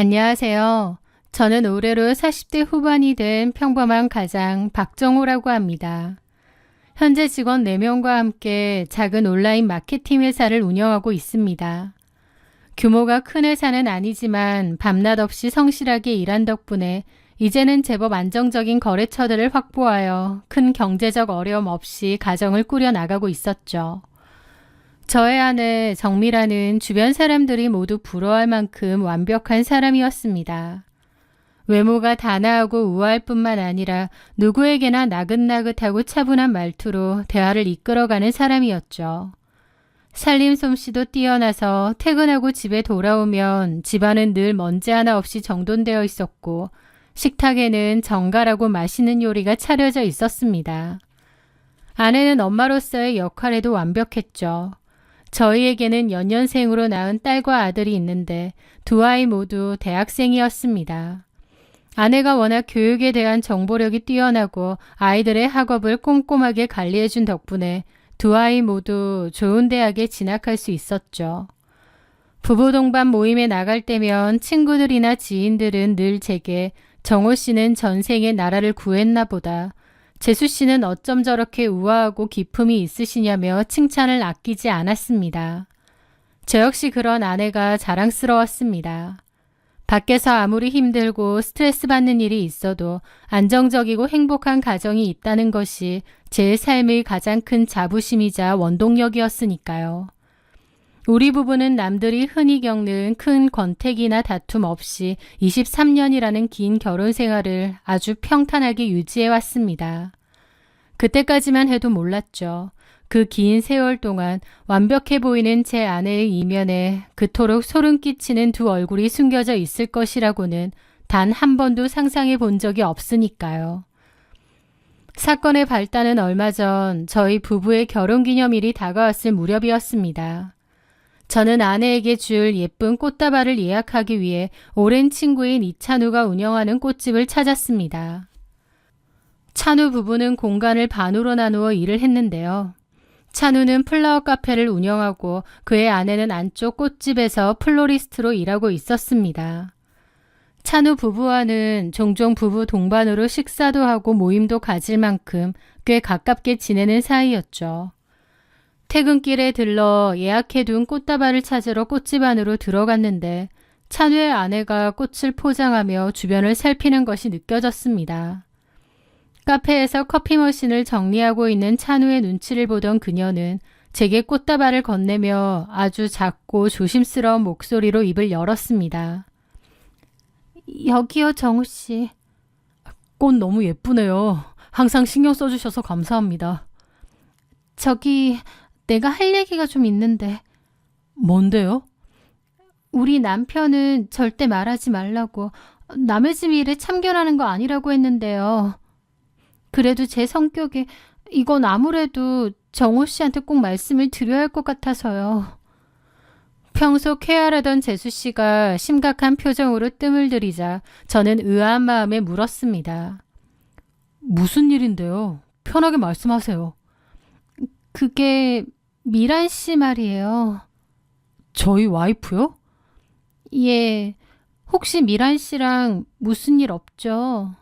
안녕하세요. 저는 올해로 40대 후반이 된 평범한 가장 박정호라고 합니다. 현재 직원 4명과 함께 작은 온라인 마케팅 회사를 운영하고 있습니다. 규모가 큰 회사는 아니지만 밤낮 없이 성실하게 일한 덕분에 이제는 제법 안정적인 거래처들을 확보하여 큰 경제적 어려움 없이 가정을 꾸려 나가고 있었죠. 저의 아내 정미라는 주변 사람들이 모두 부러워할 만큼 완벽한 사람이었습니다. 외모가 단아하고 우아할 뿐만 아니라 누구에게나 나긋나긋하고 차분한 말투로 대화를 이끌어가는 사람이었죠. 살림 솜씨도 뛰어나서 퇴근하고 집에 돌아오면 집안은 늘 먼지 하나 없이 정돈되어 있었고 식탁에는 정갈하고 맛있는 요리가 차려져 있었습니다. 아내는 엄마로서의 역할에도 완벽했죠. 저희에게는 연년생으로 낳은 딸과 아들이 있는데 두 아이 모두 대학생이었습니다. 아내가 워낙 교육에 대한 정보력이 뛰어나고 아이들의 학업을 꼼꼼하게 관리해준 덕분에 두 아이 모두 좋은 대학에 진학할 수 있었죠. 부부 동반 모임에 나갈 때면 친구들이나 지인들은 늘 제게 정호 씨는 전생에 나라를 구했나 보다. 재수 씨는 어쩜 저렇게 우아하고 기품이 있으시냐며 칭찬을 아끼지 않았습니다. 저 역시 그런 아내가 자랑스러웠습니다. 밖에서 아무리 힘들고 스트레스 받는 일이 있어도 안정적이고 행복한 가정이 있다는 것이 제 삶의 가장 큰 자부심이자 원동력이었으니까요. 우리 부부는 남들이 흔히 겪는 큰 권태기나 다툼 없이 23년이라는 긴 결혼 생활을 아주 평탄하게 유지해왔습니다. 그때까지만 해도 몰랐죠. 그 긴 세월 동안 완벽해 보이는 제 아내의 이면에 그토록 소름 끼치는 두 얼굴이 숨겨져 있을 것이라고는 단 한 번도 상상해 본 적이 없으니까요. 사건의 발단은 얼마 전 저희 부부의 결혼기념일이 다가왔을 무렵이었습니다. 저는 아내에게 줄 예쁜 꽃다발을 예약하기 위해 오랜 친구인 이찬우가 운영하는 꽃집을 찾았습니다. 찬우 부부는 공간을 반으로 나누어 일을 했는데요. 찬우는 플라워 카페를 운영하고 그의 아내는 안쪽 꽃집에서 플로리스트로 일하고 있었습니다. 찬우 부부와는 종종 부부 동반으로 식사도 하고 모임도 가질 만큼 꽤 가깝게 지내는 사이였죠. 퇴근길에 들러 예약해둔 꽃다발을 찾으러 꽃집 안으로 들어갔는데 찬우의 아내가 꽃을 포장하며 주변을 살피는 것이 느껴졌습니다. 카페에서 커피 머신을 정리하고 있는 찬우의 눈치를 보던 그녀는 제게 꽃다발을 건네며 아주 작고 조심스러운 목소리로 입을 열었습니다. 여기요, 정우 씨. 꽃 너무 예쁘네요. 항상 신경 써주셔서 감사합니다. 저기 내가 할 얘기가 좀 있는데. 뭔데요? 우리 남편은 절대 말하지 말라고 남의 집 일에 참견하는 거 아니라고 했는데요. 그래도 제 성격에 이건 아무래도 정호 씨한테 꼭 말씀을 드려야 할 것 같아서요. 평소 쾌활하던 재수 씨가 심각한 표정으로 뜸을 들이자 저는 의아한 마음에 물었습니다. 무슨 일인데요? 편하게 말씀하세요. 그게 미란 씨 말이에요. 저희 와이프요? 예, 혹시 미란 씨랑 무슨 일 없죠?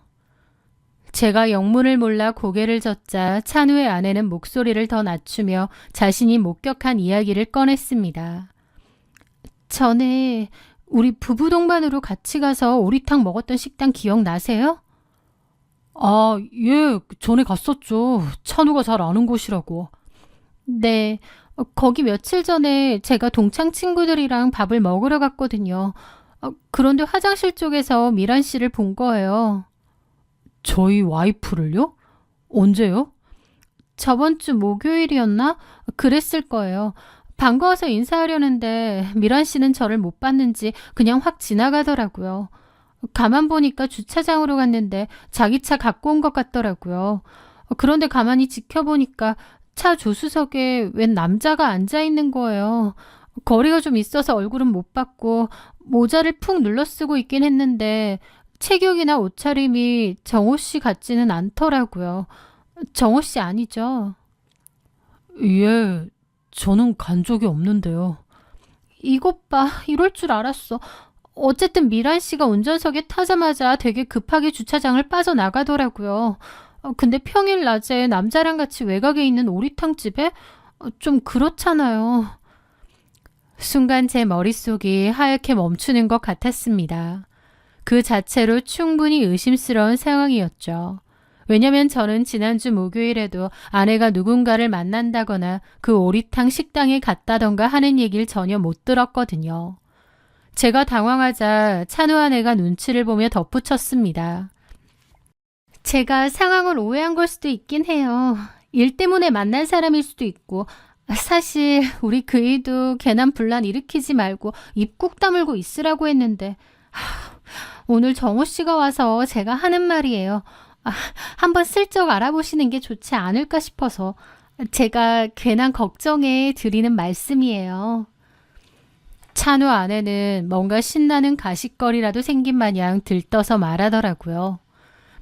제가 영문을 몰라 고개를 젓자 찬우의 아내는 목소리를 더 낮추며 자신이 목격한 이야기를 꺼냈습니다. 전에 우리 부부 동반으로 같이 가서 오리탕 먹었던 식당 기억나세요? 아, 예, 전에 갔었죠. 찬우가 잘 아는 곳이라고. 네, 거기 며칠 전에 제가 동창 친구들이랑 밥을 먹으러 갔거든요. 그런데 화장실 쪽에서 미란 씨를 본 거예요. 저희 와이프를요? 언제요? 저번 주 목요일이었나? 그랬을 거예요. 반가워서 인사하려는데 미란 씨는 저를 못 봤는지 그냥 확 지나가더라고요. 가만 보니까 주차장으로 갔는데 자기 차 갖고 온 것 같더라고요. 그런데 가만히 지켜보니까 차 조수석에 웬 남자가 앉아 있는 거예요. 거리가 좀 있어서 얼굴은 못 봤고 모자를 푹 눌러 쓰고 있긴 했는데 체격이나 옷차림이 정호 씨 같지는 않더라고요. 정호 씨 아니죠? 예, 저는 간 적이 없는데요. 이것 봐, 이럴 줄 알았어. 어쨌든 미란 씨가 운전석에 타자마자 되게 급하게 주차장을 빠져나가더라고요. 근데 평일 낮에 남자랑 같이 외곽에 있는 오리탕집에? 좀 그렇잖아요. 순간 제 머릿속이 하얗게 멈추는 것 같았습니다. 그 자체로 충분히 의심스러운 상황이었죠. 왜냐면 저는 지난주 목요일에도 아내가 누군가를 만난다거나 그 오리탕 식당에 갔다던가 하는 얘기를 전혀 못 들었거든요. 제가 당황하자 찬우 아내가 눈치를 보며 덧붙였습니다. 제가 상황을 오해한 걸 수도 있긴 해요. 일 때문에 만난 사람일 수도 있고 사실 우리 그이도 괜한 분란 일으키지 말고 입 꾹 다물고 있으라고 했는데 오늘 정호 씨가 와서 제가 하는 말이에요. 한번 슬쩍 알아보시는 게 좋지 않을까 싶어서 제가 괜한 걱정에 드리는 말씀이에요. 찬우 아내는 뭔가 신나는 가십거리라도 생긴 마냥 들떠서 말하더라고요.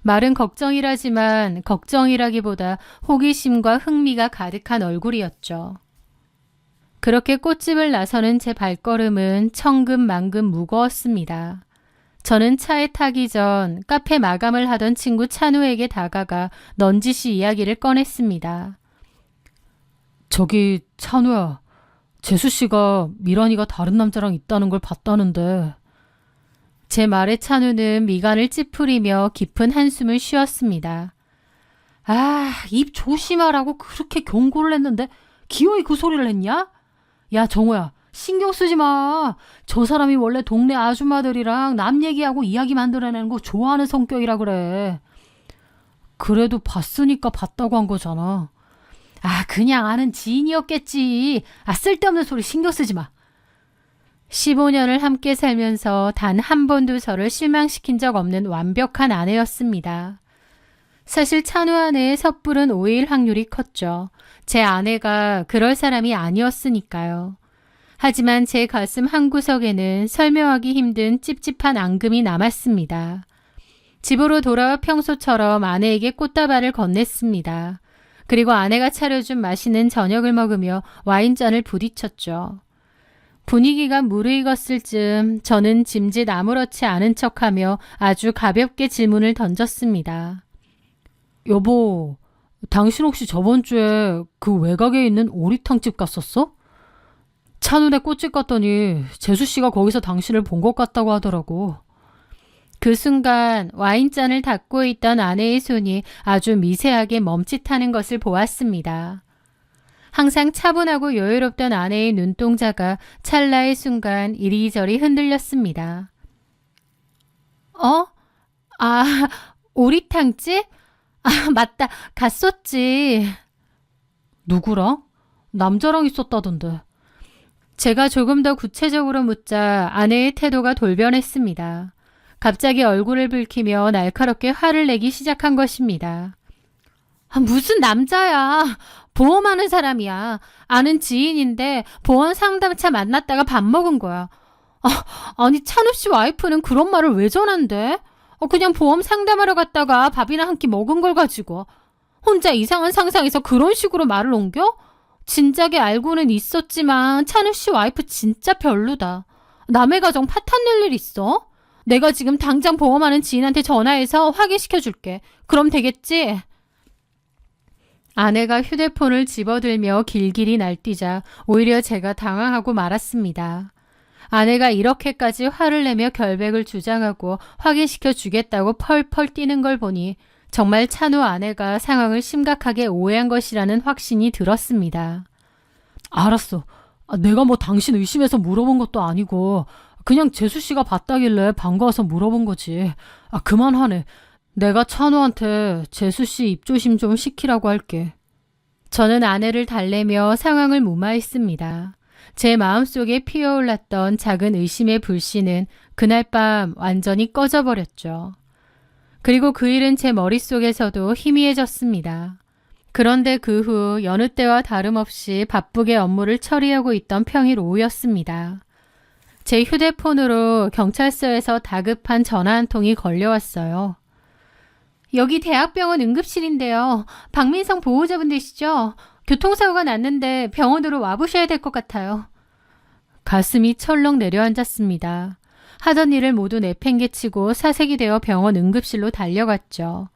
말은 걱정이라지만 걱정이라기보다 호기심과 흥미가 가득한 얼굴이었죠. 그렇게 꽃집을 나서는 제 발걸음은 천근만근 무거웠습니다. 저는 차에 타기 전 카페 마감을 하던 친구 찬우에게 다가가 넌지시 이야기를 꺼냈습니다. 저기 찬우야, 재수씨가 미란이가 다른 남자랑 있다는 걸 봤다는데. 제 말에 찬우는 미간을 찌푸리며 깊은 한숨을 쉬었습니다. 입 조심하라고 그렇게 경고를 했는데 기어이 그 소리를 했냐? 야, 정호야, 신경 쓰지 마. 저 사람이 원래 동네 아줌마들이랑 남 얘기하고 이야기 만들어내는 거 좋아하는 성격이라 그래. 그래도 봤으니까 봤다고 한 거잖아. 그냥 아는 지인이었겠지. 쓸데없는 소리 신경 쓰지 마. 15년을 함께 살면서 단 한 번도 저를 실망시킨 적 없는 완벽한 아내였습니다. 사실 찬우 아내의 섣부른 오해일 확률이 컸죠. 제 아내가 그럴 사람이 아니었으니까요. 하지만 제 가슴 한구석에는 설명하기 힘든 찝찝한 앙금이 남았습니다. 집으로 돌아와 평소처럼 아내에게 꽃다발을 건넸습니다. 그리고 아내가 차려준 맛있는 저녁을 먹으며 와인잔을 부딪혔죠. 분위기가 무르익었을 즈음 저는 짐짓 아무렇지 않은 척하며 아주 가볍게 질문을 던졌습니다. 여보, 당신 혹시 저번 주에 그 외곽에 있는 오리탕집 갔었어? 찬우네 꽃집 갔더니 재수씨가 거기서 당신을 본 것 같다고 하더라고. 그 순간 와인잔을 닫고 있던 아내의 손이 아주 미세하게 멈칫하는 것을 보았습니다. 항상 차분하고 여유롭던 아내의 눈동자가 찰나의 순간 이리저리 흔들렸습니다. 오리탕집? 맞다. 갔었지. 누구랑? 남자랑 있었다던데. 제가 조금 더 구체적으로 묻자 아내의 태도가 돌변했습니다. 갑자기 얼굴을 붉히며 날카롭게 화를 내기 시작한 것입니다. 무슨 남자야. 보험하는 사람이야. 아는 지인인데 보험 상담차 만났다가 밥 먹은 거야. 아니 찬우 씨 와이프는 그런 말을 왜 전한대? 그냥 보험 상담하러 갔다가 밥이나 한 끼 먹은 걸 가지고 혼자 이상한 상상에서 그런 식으로 말을 옮겨? 진작에 알고는 있었지만 찬우 씨 와이프 진짜 별로다. 남의 가정 파탄 낼 일 있어? 내가 지금 당장 보험하는 지인한테 전화해서 확인시켜줄게. 그럼 되겠지? 아내가 휴대폰을 집어들며 길길이 날뛰자 오히려 제가 당황하고 말았습니다. 아내가 이렇게까지 화를 내며 결백을 주장하고 확인시켜 주겠다고 펄펄 뛰는 걸 보니 정말 찬우 아내가 상황을 심각하게 오해한 것이라는 확신이 들었습니다. 알았어. 내가 뭐 당신 의심해서 물어본 것도 아니고 그냥 재수씨가 봤다길래 반가워서 물어본 거지. 그만하네. 내가 찬우한테 재수씨 입조심 좀 시키라고 할게. 저는 아내를 달래며 상황을 무마했습니다. 제 마음속에 피어올랐던 작은 의심의 불씨는 그날 밤 완전히 꺼져버렸죠. 그리고 그 일은 제 머릿속에서도 희미해졌습니다. 그런데 그 후 여느 때와 다름없이 바쁘게 업무를 처리하고 있던 평일 오후였습니다. 제 휴대폰으로 경찰서에서 다급한 전화 한 통이 걸려왔어요. 여기 대학병원 응급실인데요. 박민성 보호자분 되시죠? 교통사고가 났는데 병원으로 와보셔야 될 것 같아요. 가슴이 철렁 내려앉았습니다. 하던 일을 모두 내팽개치고 사색이 되어 병원 응급실로 달려갔죠.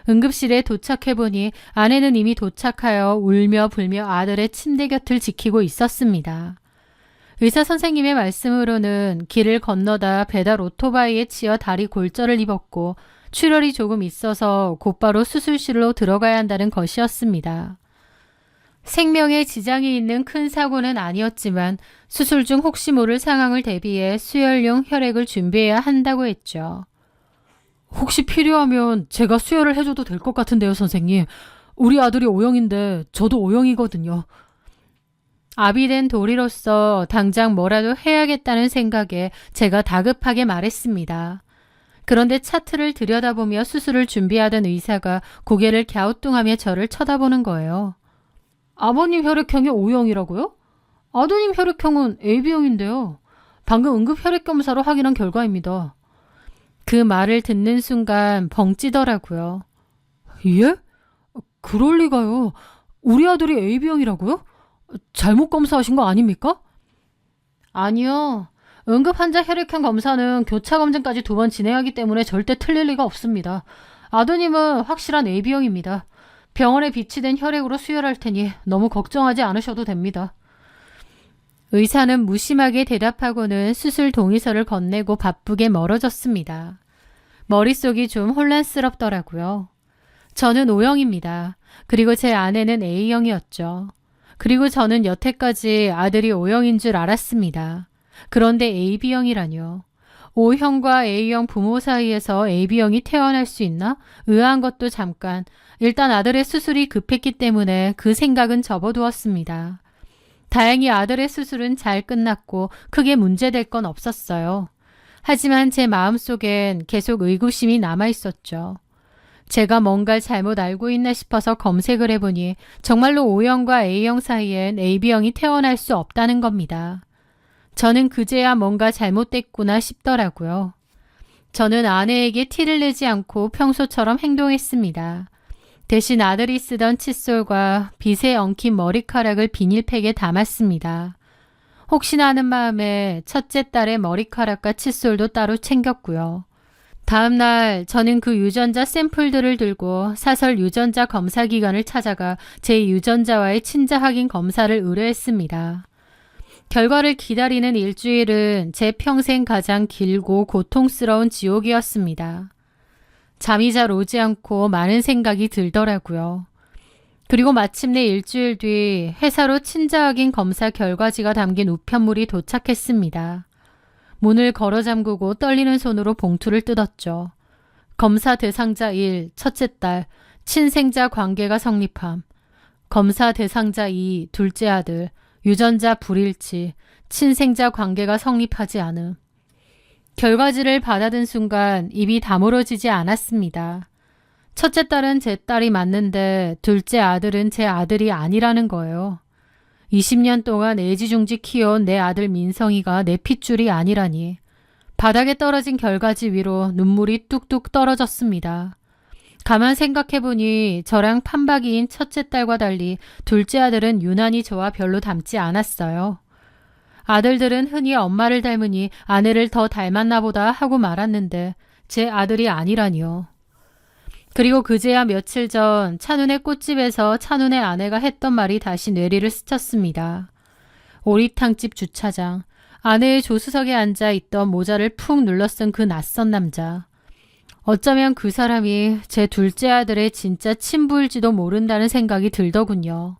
응급실에 도착해보니 아내는 이미 도착하여 울며 불며 아들의 침대 곁을 지키고 있었습니다. 의사 선생님의 말씀으로는 길을 건너다 배달 오토바이에 치여 다리 골절을 입었고 출혈이 조금 있어서 곧바로 수술실로 들어가야 한다는 것이었습니다. 생명에 지장이 있는 큰 사고는 아니었지만 수술 중 혹시 모를 상황을 대비해 수혈용 혈액을 준비해야 한다고 했죠. 혹시 필요하면 제가 수혈을 해줘도 될 것 같은데요, 선생님. 우리 아들이 O형인데 저도 O형이거든요. 압이 된 도리로서 당장 뭐라도 해야겠다는 생각에 제가 다급하게 말했습니다. 그런데 차트를 들여다보며 수술을 준비하던 의사가 고개를 갸우뚱하며 저를 쳐다보는 거예요. 아버님 혈액형이 O형이라고요? 아드님 혈액형은 AB형인데요. 방금 응급 혈액 검사로 확인한 결과입니다. 그 말을 듣는 순간 벙 찌더라고요. 예? 그럴 리가요. 우리 아들이 AB형이라고요? 잘못 검사하신 거 아닙니까? 아니요. 응급 환자 혈액형 검사는 교차 검진까지 2번 진행하기 때문에 절대 틀릴 리가 없습니다. 아드님은 확실한 AB형입니다. 병원에 비치된 혈액으로 수혈할 테니 너무 걱정하지 않으셔도 됩니다. 의사는 무심하게 대답하고는 수술 동의서를 건네고 바쁘게 멀어졌습니다. 머릿속이 좀 혼란스럽더라고요. 저는 O형입니다. 그리고 제 아내는 A형이었죠. 그리고 저는 여태까지 아들이 O형인 줄 알았습니다. 그런데 AB형이라뇨. O형과 A형 부모 사이에서 AB형이 태어날 수 있나? 의아한 것도 잠깐. 일단 아들의 수술이 급했기 때문에 그 생각은 접어두었습니다. 다행히 아들의 수술은 잘 끝났고 크게 문제될 건 없었어요. 하지만 제 마음속엔 계속 의구심이 남아있었죠. 제가 뭔가 잘못 알고 있나 싶어서 검색을 해보니 정말로 O형과 A형 사이엔 AB형이 태어날 수 없다는 겁니다. 저는 그제야 뭔가 잘못됐구나 싶더라고요. 저는 아내에게 티를 내지 않고 평소처럼 행동했습니다. 대신 아들이 쓰던 칫솔과 빗에 엉킨 머리카락을 비닐팩에 담았습니다. 혹시나 하는 마음에 첫째 딸의 머리카락과 칫솔도 따로 챙겼고요. 다음 날 저는 그 유전자 샘플들을 들고 사설 유전자 검사 기관을 찾아가 제 유전자와의 친자 확인 검사를 의뢰했습니다. 결과를 기다리는 일주일은 제 평생 가장 길고 고통스러운 지옥이었습니다. 잠이 잘 오지 않고 많은 생각이 들더라고요. 그리고 마침내 일주일 뒤 회사로 친자 확인 검사 결과지가 담긴 우편물이 도착했습니다. 문을 걸어 잠그고 떨리는 손으로 봉투를 뜯었죠. 검사 대상자 1, 첫째 딸, 친생자 관계가 성립함. 검사 대상자 2, 둘째 아들, 유전자 불일치, 친생자 관계가 성립하지 않음. 결과지를 받아든 순간 입이 다물어지지 않았습니다. 첫째 딸은 제 딸이 맞는데 둘째 아들은 제 아들이 아니라는 거예요. 20년 동안 애지중지 키워온 내 아들 민성이가 내 핏줄이 아니라니. 바닥에 떨어진 결과지 위로 눈물이 뚝뚝 떨어졌습니다. 가만 생각해보니 저랑 판박이인 첫째 딸과 달리 둘째 아들은 유난히 저와 별로 닮지 않았어요. 아들들은 흔히 엄마를 닮으니 아내를 더 닮았나 보다 하고 말았는데 제 아들이 아니라니요. 그리고 그제야 며칠 전 찬운의 꽃집에서 찬운의 아내가 했던 말이 다시 뇌리를 스쳤습니다. 오리탕집 주차장, 아내의 조수석에 앉아 있던 모자를 푹 눌러 쓴 그 낯선 남자. 어쩌면 그 사람이 제 둘째 아들의 진짜 친부일지도 모른다는 생각이 들더군요.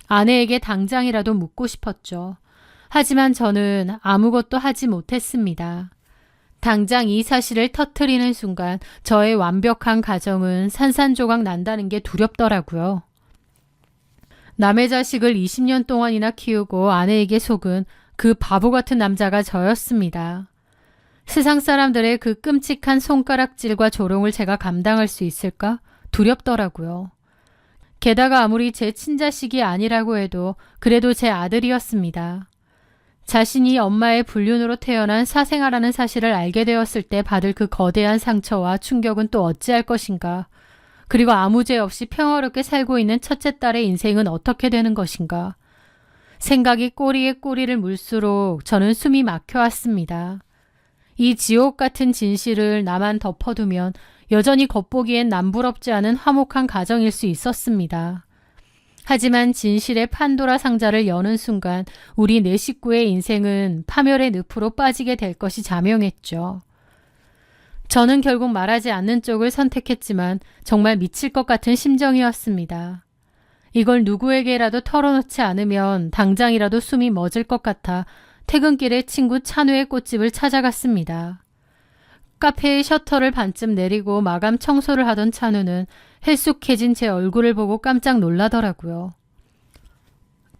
아내에게 당장이라도 묻고 싶었죠. 하지만 저는 아무것도 하지 못했습니다. 당장 이 사실을 터뜨리는 순간 저의 완벽한 가정은 산산조각 난다는 게 두렵더라고요. 남의 자식을 20년 동안이나 키우고 아내에게 속은 그 바보 같은 남자가 저였습니다. 세상 사람들의 그 끔찍한 손가락질과 조롱을 제가 감당할 수 있을까? 두렵더라고요. 게다가 아무리 제 친자식이 아니라고 해도 그래도 제 아들이었습니다. 자신이 엄마의 불륜으로 태어난 사생아라는 사실을 알게 되었을 때 받을 그 거대한 상처와 충격은 또 어찌할 것인가. 그리고 아무 죄 없이 평화롭게 살고 있는 첫째 딸의 인생은 어떻게 되는 것인가. 생각이 꼬리에 꼬리를 물수록 저는 숨이 막혀왔습니다. 이 지옥 같은 진실을 나만 덮어두면 여전히 겉보기엔 남부럽지 않은 화목한 가정일 수 있었습니다. 하지만 진실의 판도라 상자를 여는 순간 우리 네 식구의 인생은 파멸의 늪으로 빠지게 될 것이 자명했죠. 저는 결국 말하지 않는 쪽을 선택했지만 정말 미칠 것 같은 심정이었습니다. 이걸 누구에게라도 털어놓지 않으면 당장이라도 숨이 멎을 것 같아 퇴근길에 친구 찬우의 꽃집을 찾아갔습니다. 카페의 셔터를 반쯤 내리고 마감 청소를 하던 찬우는 헬쑥해진 제 얼굴을 보고 깜짝 놀라더라고요.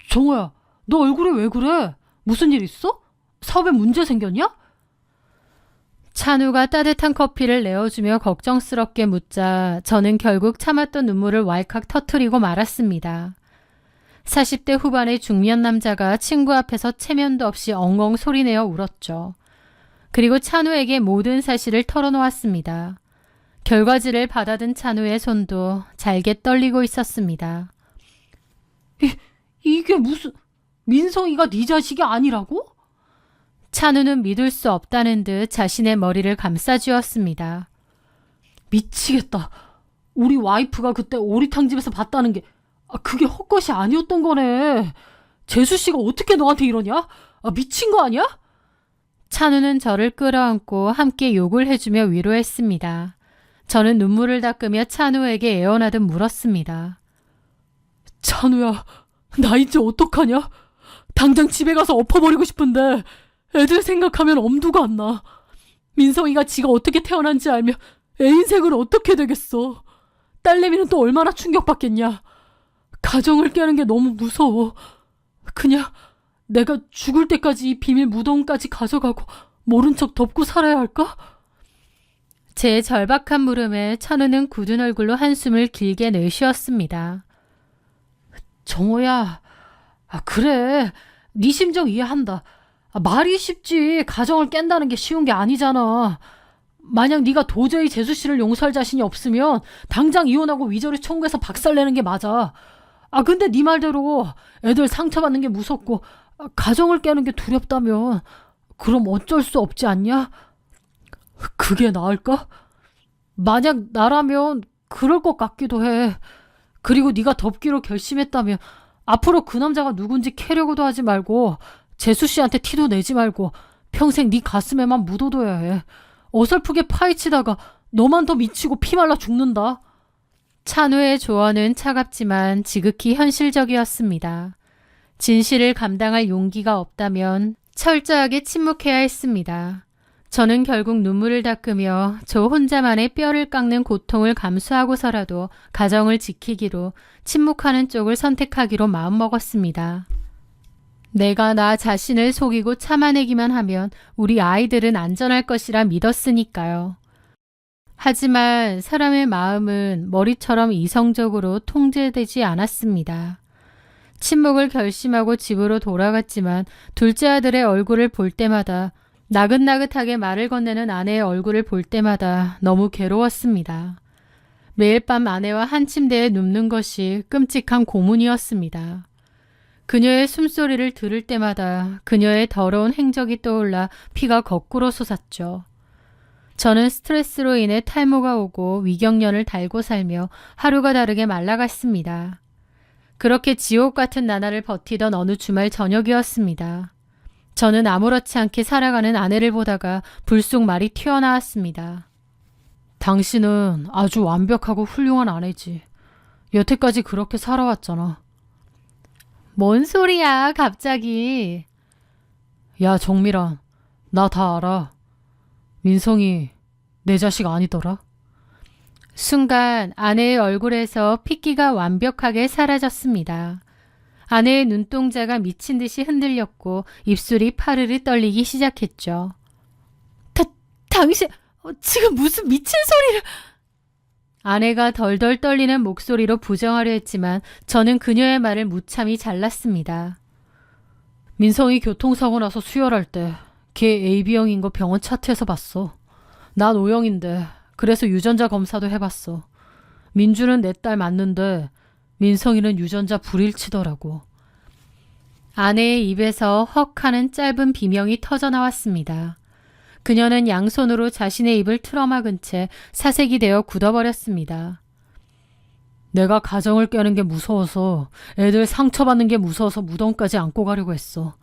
정호야, 너 얼굴이 왜 그래? 무슨 일 있어? 사업에 문제 생겼냐? 찬우가 따뜻한 커피를 내어주며 걱정스럽게 묻자 저는 결국 참았던 눈물을 왈칵 터뜨리고 말았습니다. 40대 후반의 중년 남자가 친구 앞에서 체면도 없이 엉엉 소리내어 울었죠. 그리고 찬우에게 모든 사실을 털어놓았습니다. 결과지를 받아든 찬우의 손도 잘게 떨리고 있었습니다. 이게 무슨... 민성이가 네 자식이 아니라고? 찬우는 믿을 수 없다는 듯 자신의 머리를 감싸쥐었습니다. 미치겠다. 우리 와이프가 그때 오리탕집에서 봤다는 게 그게 헛것이 아니었던 거네. 재수씨가 어떻게 너한테 이러냐? 미친 거 아니야? 찬우는 저를 끌어안고 함께 욕을 해주며 위로했습니다. 저는 눈물을 닦으며 찬우에게 애원하듯 물었습니다. 찬우야, 나 이제 어떡하냐? 당장 집에 가서 엎어버리고 싶은데 애들 생각하면 엄두가 안 나. 민성이가 지가 어떻게 태어난지 알면 애 인생은 어떻게 되겠어. 딸내미는 또 얼마나 충격받겠냐. 가정을 깨는 게 너무 무서워. 그냥 내가 죽을 때까지 이 비밀 무덤까지 가져가고 모른 척 덮고 살아야 할까? 제 절박한 물음에 찬우는 굳은 얼굴로 한숨을 길게 내쉬었습니다. 정호야, 그래. 네 심정 이해한다. 말이 쉽지 가정을 깬다는 게 쉬운 게 아니잖아. 만약 네가 도저히 재수씨를 용서할 자신이 없으면 당장 이혼하고 위자료 청구해서 박살내는 게 맞아. 근데 네 말대로 애들 상처받는 게 무섭고 가정을 깨는 게 두렵다면 그럼 어쩔 수 없지 않냐? 그게 나을까? 만약 나라면 그럴 것 같기도 해. 그리고 네가 덮기로 결심했다면 앞으로 그 남자가 누군지 캐려고도 하지 말고 재수씨한테 티도 내지 말고 평생 네 가슴에만 묻어둬야 해. 어설프게 파헤치다가 너만 더 미치고 피말라 죽는다. 찬우의 조언은 차갑지만 지극히 현실적이었습니다. 진실을 감당할 용기가 없다면 철저하게 침묵해야 했습니다. 저는 결국 눈물을 닦으며 저 혼자만의 뼈를 깎는 고통을 감수하고서라도 가정을 지키기로 침묵하는 쪽을 선택하기로 마음먹었습니다. 내가 나 자신을 속이고 참아내기만 하면 우리 아이들은 안전할 것이라 믿었으니까요. 하지만 사람의 마음은 머리처럼 이성적으로 통제되지 않았습니다. 침묵을 결심하고 집으로 돌아갔지만 둘째 아들의 얼굴을 볼 때마다 나긋나긋하게 말을 건네는 아내의 얼굴을 볼 때마다 너무 괴로웠습니다. 매일 밤 아내와 한 침대에 눕는 것이 끔찍한 고문이었습니다. 그녀의 숨소리를 들을 때마다 그녀의 더러운 행적이 떠올라 피가 거꾸로 솟았죠. 저는 스트레스로 인해 탈모가 오고 위경련을 달고 살며 하루가 다르게 말라갔습니다. 그렇게 지옥 같은 나날을 버티던 어느 주말 저녁이었습니다. 저는 아무렇지 않게 살아가는 아내를 보다가 불쑥 말이 튀어나왔습니다. 당신은 아주 완벽하고 훌륭한 아내지. 여태까지 그렇게 살아왔잖아. 뭔 소리야, 갑자기. 야, 정미란, 나 다 알아. 민성이 내 자식 아니더라. 순간 아내의 얼굴에서 핏기가 완벽하게 사라졌습니다. 아내의 눈동자가 미친 듯이 흔들렸고 입술이 파르르 떨리기 시작했죠. 당신 지금 무슨 미친 소리를... 아내가 덜덜 떨리는 목소리로 부정하려 했지만 저는 그녀의 말을 무참히 잘랐습니다. 민성이 교통사고 나서 수혈할 때 걔 AB형인 거 병원 차트에서 봤어. 난 O형인데 그래서 유전자 검사도 해봤어. 민주는 내 딸 맞는데 민성이는 유전자 불일치더라고. 아내의 입에서 헉 하는 짧은 비명이 터져나왔습니다. 그녀는 양손으로 자신의 입을 틀어막은 채 사색이 되어 굳어버렸습니다. 내가 가정을 깨는 게 무서워서, 애들 상처받는 게 무서워서 무덤까지 안고 가려고 했어.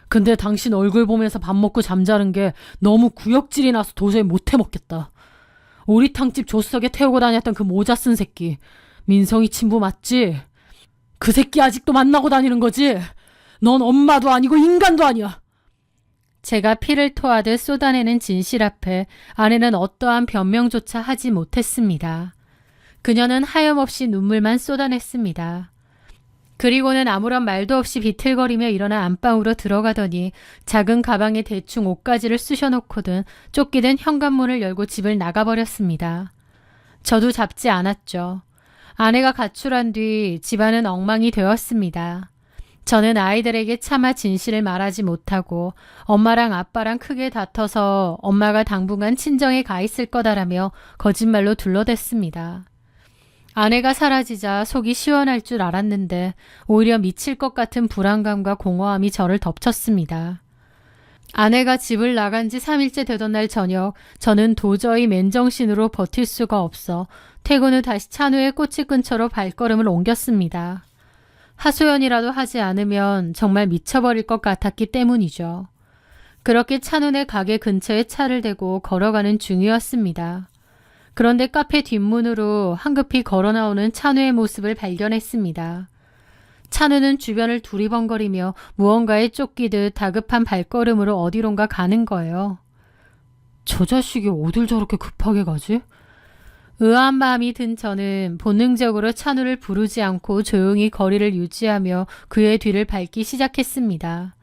근데 당신 얼굴 보면서 밥 먹고 잠자는 게 너무 구역질이 나서 도저히 못 해먹겠다. 오리탕집 조수석에 태우고 다녔던 그 모자 쓴 새끼, 민성이 친부 맞지? 그 새끼 아직도 만나고 다니는 거지? 넌 엄마도 아니고 인간도 아니야. 제가 피를 토하듯 쏟아내는 진실 앞에 아내는 어떠한 변명조차 하지 못했습니다. 그녀는 하염없이 눈물만 쏟아냈습니다. 그리고는 아무런 말도 없이 비틀거리며 일어나 안방으로 들어가더니 작은 가방에 대충 옷가지를 쑤셔놓고든 쫓기든 현관문을 열고 집을 나가버렸습니다. 저도 잡지 않았죠. 아내가 가출한 뒤 집안은 엉망이 되었습니다. 저는 아이들에게 차마 진실을 말하지 못하고 엄마랑 아빠랑 크게 다퉈서 엄마가 당분간 친정에 가 있을 거다라며 거짓말로 둘러댔습니다. 아내가 사라지자 속이 시원할 줄 알았는데 오히려 미칠 것 같은 불안감과 공허함이 저를 덮쳤습니다. 아내가 집을 나간 지 3일째 되던 날 저녁, 저는 도저히 맨정신으로 버틸 수가 없어 퇴근 후 다시 찬우의 꼬치 근처로 발걸음을 옮겼습니다. 하소연이라도 하지 않으면 정말 미쳐버릴 것 같았기 때문이죠. 그렇게 찬우네 가게 근처에 차를 대고 걸어가는 중이었습니다. 그런데 카페 뒷문으로 황급히 걸어 나오는 찬우의 모습을 발견했습니다. 찬우는 주변을 두리번거리며 무언가에 쫓기듯 다급한 발걸음으로 어디론가 가는 거예요. 저 자식이 어딜 저렇게 급하게 가지? 의아한 마음이 든 저는 본능적으로 찬우를 부르지 않고 조용히 거리를 유지하며 그의 뒤를 밟기 시작했습니다.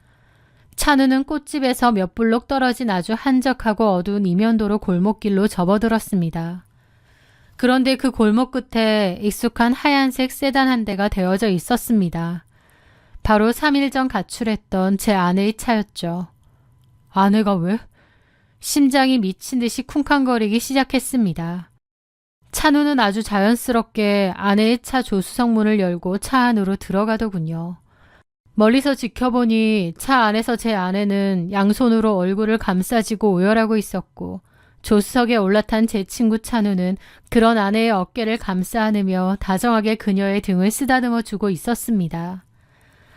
찬우는 꽃집에서 몇 블록 떨어진 아주 한적하고 어두운 이면도로 골목길로 접어들었습니다. 그런데 그 골목 끝에 익숙한 하얀색 세단 한 대가 대어져 있었습니다. 바로 3일 전 가출했던 제 아내의 차였죠. 아내가 왜? 심장이 미친 듯이 쿵쾅거리기 시작했습니다. 찬우는 아주 자연스럽게 아내의 차 조수석 문을 열고 차 안으로 들어가더군요. 멀리서 지켜보니 차 안에서 제 아내는 양손으로 얼굴을 감싸쥐고 오열하고 있었고 조수석에 올라탄 제 친구 찬우는 그런 아내의 어깨를 감싸 안으며 다정하게 그녀의 등을 쓰다듬어 주고 있었습니다.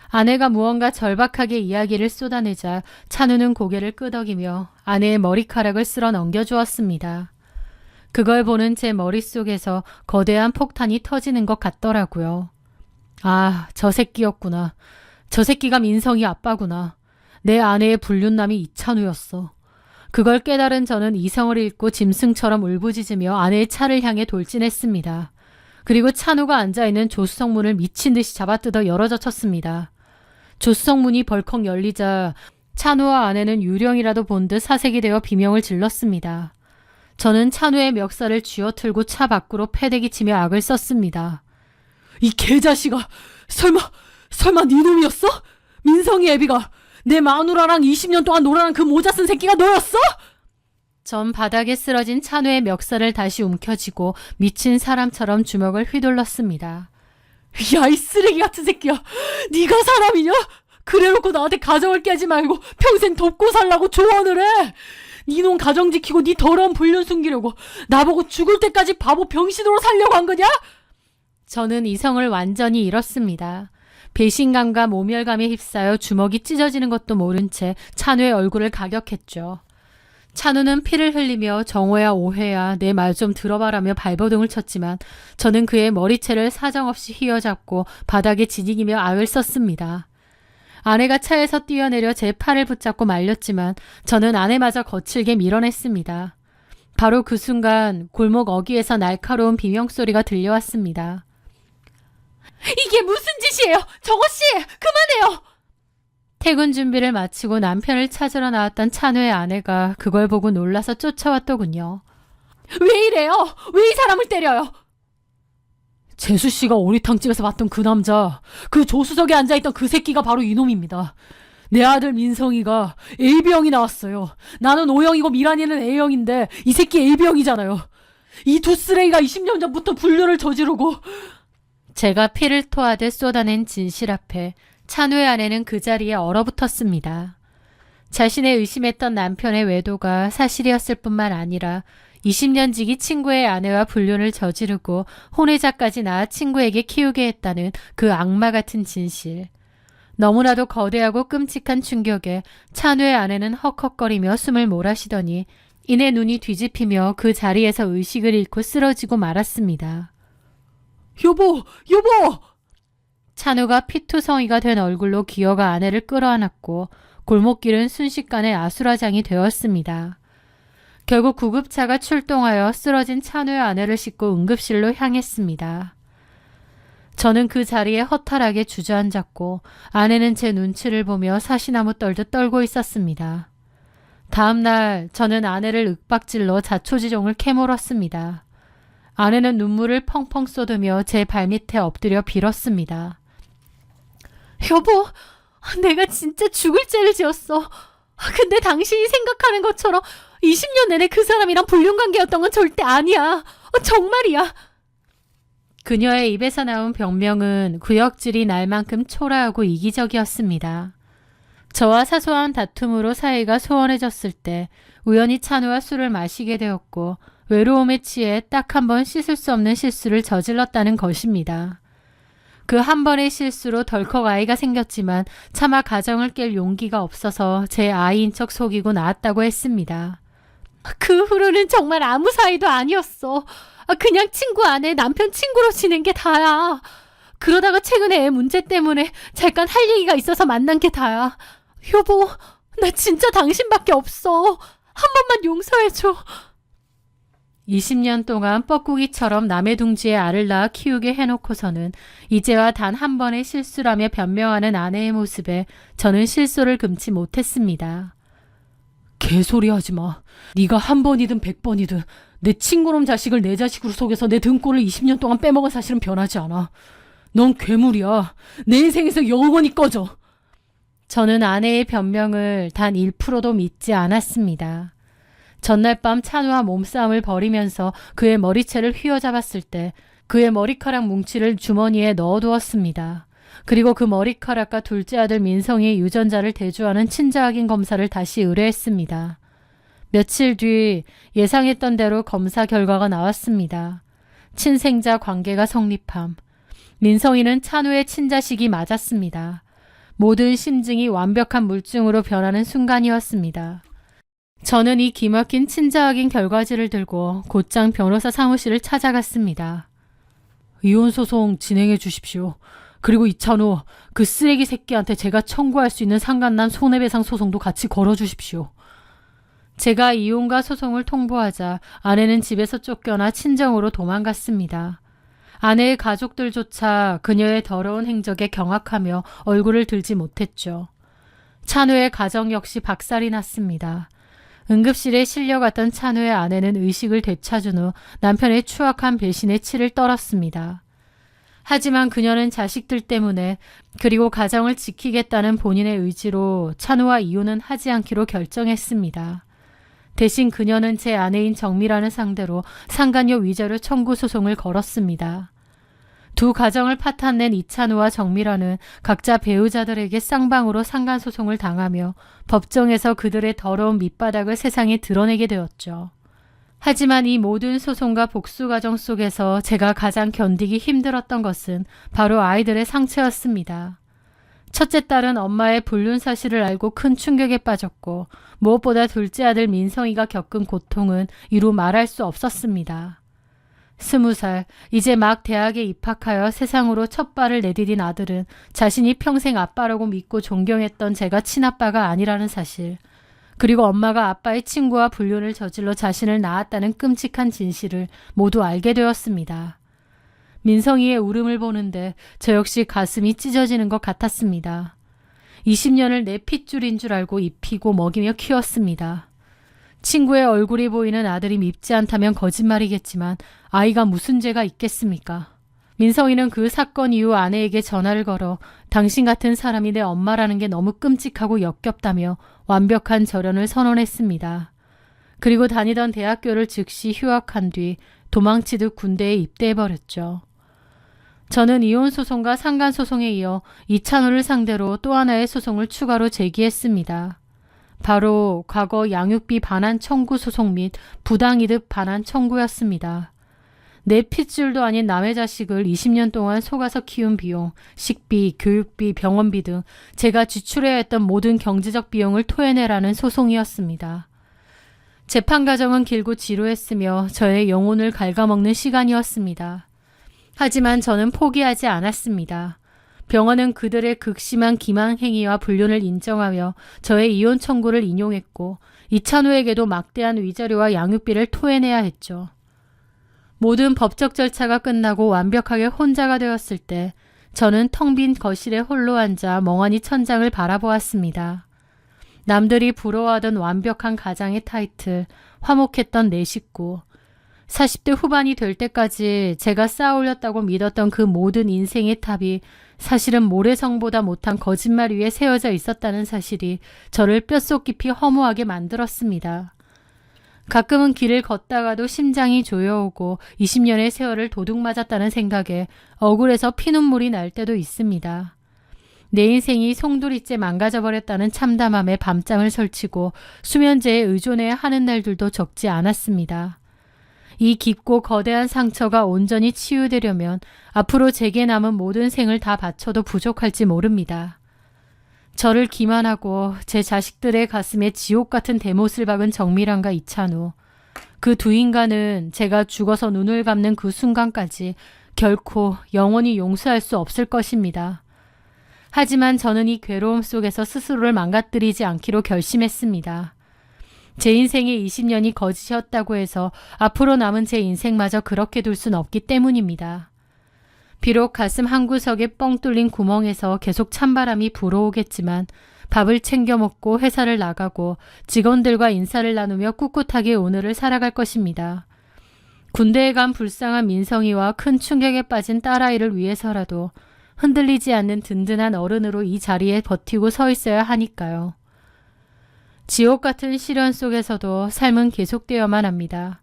아내가 무언가 절박하게 이야기를 쏟아내자 찬우는 고개를 끄덕이며 아내의 머리카락을 쓸어 넘겨주었습니다. 그걸 보는 제 머릿속에서 거대한 폭탄이 터지는 것 같더라고요. 아, 저 새끼였구나. 저 새끼가 민성이 아빠구나. 내 아내의 불륜남이 이찬우였어. 그걸 깨달은 저는 이성을 잃고 짐승처럼 울부짖으며 아내의 차를 향해 돌진했습니다. 그리고 찬우가 앉아있는 조수석 문을 미친 듯이 잡아뜯어 열어젖혔습니다. 조수석 문이 벌컥 열리자 찬우와 아내는 유령이라도 본 듯 사색이 되어 비명을 질렀습니다. 저는 찬우의 멱살을 쥐어틀고 차 밖으로 패대기 치며 악을 썼습니다. 이 개자식아! 설마 네 놈이었어? 민성이 애비가 내 마누라랑 20년 동안 놀아난 그 모자 쓴 새끼가 너였어? 전 바닥에 쓰러진 찬우의 멱살을 다시 움켜쥐고 미친 사람처럼 주먹을 휘둘렀습니다. 야, 이 쓰레기 같은 새끼야! 네가 사람이냐? 그래놓고 나한테 가정을 깨지 말고 평생 돕고 살라고 조언을 해! 네 놈 가정 지키고 네 더러운 불륜 숨기려고 나보고 죽을 때까지 바보 병신으로 살려고 한 거냐? 저는 이성을 완전히 잃었습니다. 배신감과 모멸감에 휩싸여 주먹이 찢어지는 것도 모른 채 찬우의 얼굴을 가격했죠. 찬우는 피를 흘리며 정호야 오해야 내 말 좀 들어봐라며 발버둥을 쳤지만 저는 그의 머리채를 사정없이 휘어잡고 바닥에 지니기며 악을 썼습니다. 아내가 차에서 뛰어내려 제 팔을 붙잡고 말렸지만 저는 아내마저 거칠게 밀어냈습니다. 바로 그 순간 골목 어귀에서 날카로운 비명소리가 들려왔습니다. 이게 무슨 짓이에요? 정호씨! 그만해요! 퇴근 준비를 마치고 남편을 찾으러 나왔던 찬우의 아내가 그걸 보고 놀라서 쫓아왔더군요. 왜 이래요? 왜 이 사람을 때려요? 재수씨가 오리탕집에서 봤던 그 남자, 그 조수석에 앉아있던 그 새끼가 바로 이놈입니다. 내 아들 민성이가 AB형이 나왔어요. 나는 O형이고 미란이는 A형인데 이 새끼 AB형이잖아요. 이 두 쓰레기가 20년 전부터 불륜을 저지르고. 제가 피를 토하듯 쏟아낸 진실 앞에 찬우의 아내는 그 자리에 얼어붙었습니다. 자신의 의심했던 남편의 외도가 사실이었을 뿐만 아니라 20년 지기 친구의 아내와 불륜을 저지르고 혼외자까지 낳아 친구에게 키우게 했다는 그 악마 같은 진실. 너무나도 거대하고 끔찍한 충격에 찬우의 아내는 헉헉거리며 숨을 몰아쉬더니 이내 눈이 뒤집히며 그 자리에서 의식을 잃고 쓰러지고 말았습니다. 여보! 여보! 찬우가 피투성이가 된 얼굴로 기어가 아내를 끌어안았고 골목길은 순식간에 아수라장이 되었습니다. 결국 구급차가 출동하여 쓰러진 찬우의 아내를 싣고 응급실로 향했습니다. 저는 그 자리에 허탈하게 주저앉았고 아내는 제 눈치를 보며 사시나무 떨듯 떨고 있었습니다. 다음 날 저는 아내를 윽박질러 자초지종을 캐물었습니다. 아내는 눈물을 펑펑 쏟으며 제 발밑에 엎드려 빌었습니다. 여보, 내가 진짜 죽을 죄를 지었어. 근데 당신이 생각하는 것처럼 20년 내내 그 사람이랑 불륜관계였던 건 절대 아니야. 정말이야. 그녀의 입에서 나온 병명은 구역질이 날 만큼 초라하고 이기적이었습니다. 저와 사소한 다툼으로 사이가 소원해졌을 때 우연히 찬우와 술을 마시게 되었고 외로움에 취해 딱 한 번 씻을 수 없는 실수를 저질렀다는 것입니다. 그 한 번의 실수로 덜컥 아이가 생겼지만 차마 가정을 깰 용기가 없어서 제 아이인 척 속이고 낳았다고 했습니다. 그 후로는 정말 아무 사이도 아니었어. 그냥 친구 안에 남편 친구로 지낸 게 다야. 그러다가 최근에 애 문제 때문에 잠깐 할 얘기가 있어서 만난 게 다야. 여보, 나 진짜 당신밖에 없어. 한 번만 용서해줘. 20년 동안 뻐꾸기처럼 남의 둥지에 알을 낳아 키우게 해놓고서는 이제와 단 한 번의 실수라며 변명하는 아내의 모습에 저는 실소를 금치 못했습니다. 개소리 하지 마. 네가 한 번이든 100번이든 내 친구놈 자식을 내 자식으로 속여서 내 등골을 20년 동안 빼먹은 사실은 변하지 않아. 넌 괴물이야. 내 인생에서 영원히 꺼져. 저는 아내의 변명을 단 1%도 믿지 않았습니다. 전날 밤 찬우와 몸싸움을 벌이면서 그의 머리채를 휘어잡았을 때 그의 머리카락 뭉치를 주머니에 넣어두었습니다. 그리고 그 머리카락과 둘째 아들 민성이의 유전자를 대조하는 친자확인 검사를 다시 의뢰했습니다. 며칠 뒤 예상했던 대로 검사 결과가 나왔습니다. 친생자 관계가 성립함. 민성이는 찬우의 친자식이 맞았습니다. 모든 심증이 완벽한 물증으로 변하는 순간이었습니다. 저는 이 기막힌 친자확인 결과지를 들고 곧장 변호사 사무실을 찾아갔습니다. 이혼소송 진행해 주십시오. 그리고 이찬우, 그 쓰레기 새끼한테 제가 청구할 수 있는 상간남 손해배상 소송도 같이 걸어주십시오. 제가 이혼과 소송을 통보하자 아내는 집에서 쫓겨나 친정으로 도망갔습니다. 아내의 가족들조차 그녀의 더러운 행적에 경악하며 얼굴을 들지 못했죠. 찬우의 가정 역시 박살이 났습니다. 응급실에 실려갔던 찬우의 아내는 의식을 되찾은 후 남편의 추악한 배신에 치를 떨었습니다. 하지만 그녀는 자식들 때문에 그리고 가정을 지키겠다는 본인의 의지로 찬우와 이혼은 하지 않기로 결정했습니다. 대신 그녀는 제 아내인 정미라는 상대로 상간녀 위자료 청구 소송을 걸었습니다. 두 가정을 파탄낸 이찬우와 정미라는 각자 배우자들에게 쌍방으로 상간소송을 당하며 법정에서 그들의 더러운 밑바닥을 세상에 드러내게 되었죠. 하지만 이 모든 소송과 복수 과정 속에서 제가 가장 견디기 힘들었던 것은 바로 아이들의 상처였습니다. 첫째 딸은 엄마의 불륜 사실을 알고 큰 충격에 빠졌고 무엇보다 둘째 아들 민성이가 겪은 고통은 이루 말할 수 없었습니다. 20살, 이제 막 대학에 입학하여 세상으로 첫 발을 내디딘 아들은 자신이 평생 아빠라고 믿고 존경했던 제가 친아빠가 아니라는 사실, 그리고 엄마가 아빠의 친구와 불륜을 저질러 자신을 낳았다는 끔찍한 진실을 모두 알게 되었습니다. 민성이의 울음을 보는데 저 역시 가슴이 찢어지는 것 같았습니다. 20년을 내 핏줄인 줄 알고 입히고 먹이며 키웠습니다. 친구의 얼굴이 보이는 아들이 밉지 않다면 거짓말이겠지만 아이가 무슨 죄가 있겠습니까? 민성이는 그 사건 이후 아내에게 전화를 걸어 당신 같은 사람이 내 엄마라는 게 너무 끔찍하고 역겹다며 완벽한 절연을 선언했습니다. 그리고 다니던 대학교를 즉시 휴학한 뒤 도망치듯 군대에 입대해버렸죠. 저는 이혼소송과 상간소송에 이어 이찬우를 상대로 또 하나의 소송을 추가로 제기했습니다. 바로 과거 양육비 반환 청구 소송 및 부당이득 반환 청구였습니다. 내 핏줄도 아닌 남의 자식을 20년 동안 속아서 키운 비용, 식비, 교육비, 병원비 등 제가 지출해야 했던 모든 경제적 비용을 토해내라는 소송이었습니다. 재판 과정은 길고 지루했으며 저의 영혼을 갉아먹는 시간이었습니다. 하지만 저는 포기하지 않았습니다. 병원은 그들의 극심한 기만 행위와 불륜을 인정하며 저의 이혼 청구를 인용했고 이찬우에게도 막대한 위자료와 양육비를 토해내야 했죠. 모든 법적 절차가 끝나고 완벽하게 혼자가 되었을 때 저는 텅 빈 거실에 홀로 앉아 멍하니 천장을 바라보았습니다. 남들이 부러워하던 완벽한 가장의 타이틀, 화목했던 내 식구, 40대 후반이 될 때까지 제가 쌓아올렸다고 믿었던 그 모든 인생의 탑이 사실은 모래성보다 못한 거짓말 위에 세워져 있었다는 사실이 저를 뼛속 깊이 허무하게 만들었습니다. 가끔은 길을 걷다가도 심장이 조여오고 20년의 세월을 도둑맞았다는 생각에 억울해서 피눈물이 날 때도 있습니다. 내 인생이 송두리째 망가져버렸다는 참담함에 밤잠을 설치고 수면제에 의존해야 하는 날들도 적지 않았습니다. 이 깊고 거대한 상처가 온전히 치유되려면 앞으로 제게 남은 모든 생을 다 바쳐도 부족할지 모릅니다. 저를 기만하고 제 자식들의 가슴에 지옥 같은 대못을 박은 정밀환과 이찬우. 그 두 인간은 제가 죽어서 눈을 감는 그 순간까지 결코 영원히 용서할 수 없을 것입니다. 하지만 저는 이 괴로움 속에서 스스로를 망가뜨리지 않기로 결심했습니다. 제 인생의 20년이 거짓이었다고 해서 앞으로 남은 제 인생마저 그렇게 둘 순 없기 때문입니다. 비록 가슴 한구석에 뻥 뚫린 구멍에서 계속 찬바람이 불어오겠지만 밥을 챙겨 먹고 회사를 나가고 직원들과 인사를 나누며 꿋꿋하게 오늘을 살아갈 것입니다. 군대에 간 불쌍한 민성이와 큰 충격에 빠진 딸아이를 위해서라도 흔들리지 않는 든든한 어른으로 이 자리에 버티고 서 있어야 하니까요. 지옥 같은 시련 속에서도 삶은 계속되어만 합니다.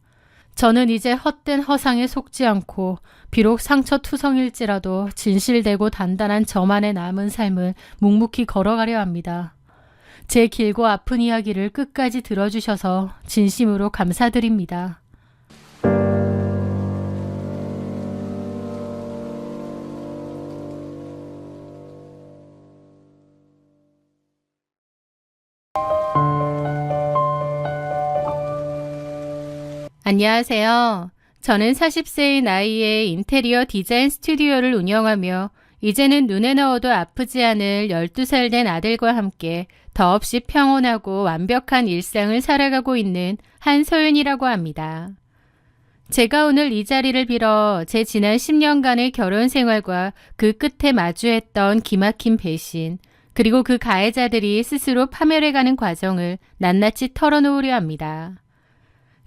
저는 이제 헛된 허상에 속지 않고 비록 상처투성일지라도 진실되고 단단한 저만의 남은 삶을 묵묵히 걸어가려 합니다. 제 길고 아픈 이야기를 끝까지 들어주셔서 진심으로 감사드립니다. 안녕하세요. 저는 40세의 나이에 인테리어 디자인 스튜디오를 운영하며 이제는 눈에 넣어도 아프지 않을 12살 된 아들과 함께 더없이 평온하고 완벽한 일상을 살아가고 있는 한소연이라고 합니다. 제가 오늘 이 자리를 빌어 제 지난 10년간의 결혼 생활과 그 끝에 마주했던 기막힌 배신, 그리고 그 가해자들이 스스로 파멸해가는 과정을 낱낱이 털어놓으려 합니다.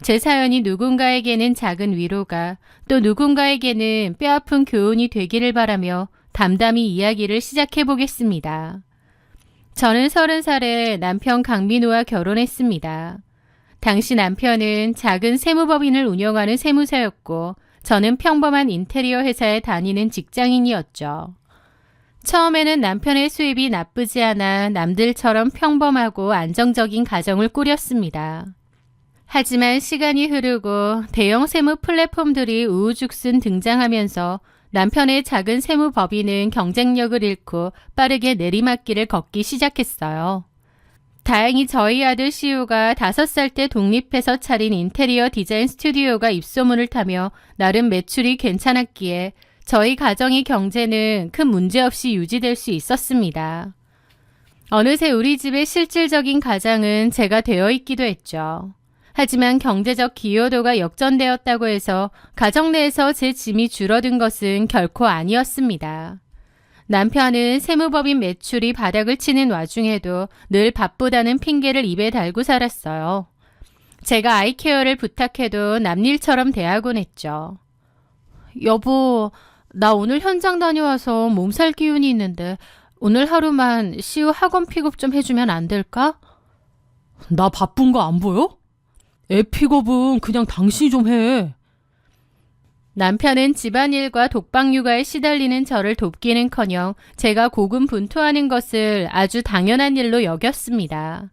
제 사연이 누군가에게는 작은 위로가, 또 누군가에게는 뼈아픈 교훈이 되기를 바라며 담담히 이야기를 시작해 보겠습니다. 저는 30살에 남편 강민우와 결혼했습니다. 당시 남편은 작은 세무법인을 운영하는 세무사였고 저는 평범한 인테리어 회사에 다니는 직장인이었죠. 처음에는 남편의 수입이 나쁘지 않아 남들처럼 평범하고 안정적인 가정을 꾸렸습니다. 하지만 시간이 흐르고 대형 세무 플랫폼들이 우후죽순 등장하면서 남편의 작은 세무법인은 경쟁력을 잃고 빠르게 내리막길을 걷기 시작했어요. 다행히 저희 아들 시우가 5살 때 독립해서 차린 인테리어 디자인 스튜디오가 입소문을 타며 나름 매출이 괜찮았기에 저희 가정의 경제는 큰 문제 없이 유지될 수 있었습니다. 어느새 우리 집의 실질적인 가장은 제가 되어 있기도 했죠. 하지만 경제적 기여도가 역전되었다고 해서 가정 내에서 제 짐이 줄어든 것은 결코 아니었습니다. 남편은 세무법인 매출이 바닥을 치는 와중에도 늘 바쁘다는 핑계를 입에 달고 살았어요. 제가 아이케어를 부탁해도 남일처럼 대하곤 했죠. 여보, 나 오늘 현장 다녀와서 몸살 기운이 있는데 오늘 하루만 시우 학원 픽업 좀 해주면 안 될까? 나 바쁜 거 안 보여? 애 픽업은 그냥 당신이 좀 해. 남편은 집안일과 독박 육아에 시달리는 저를 돕기는커녕 제가 고군분투하는 것을 아주 당연한 일로 여겼습니다.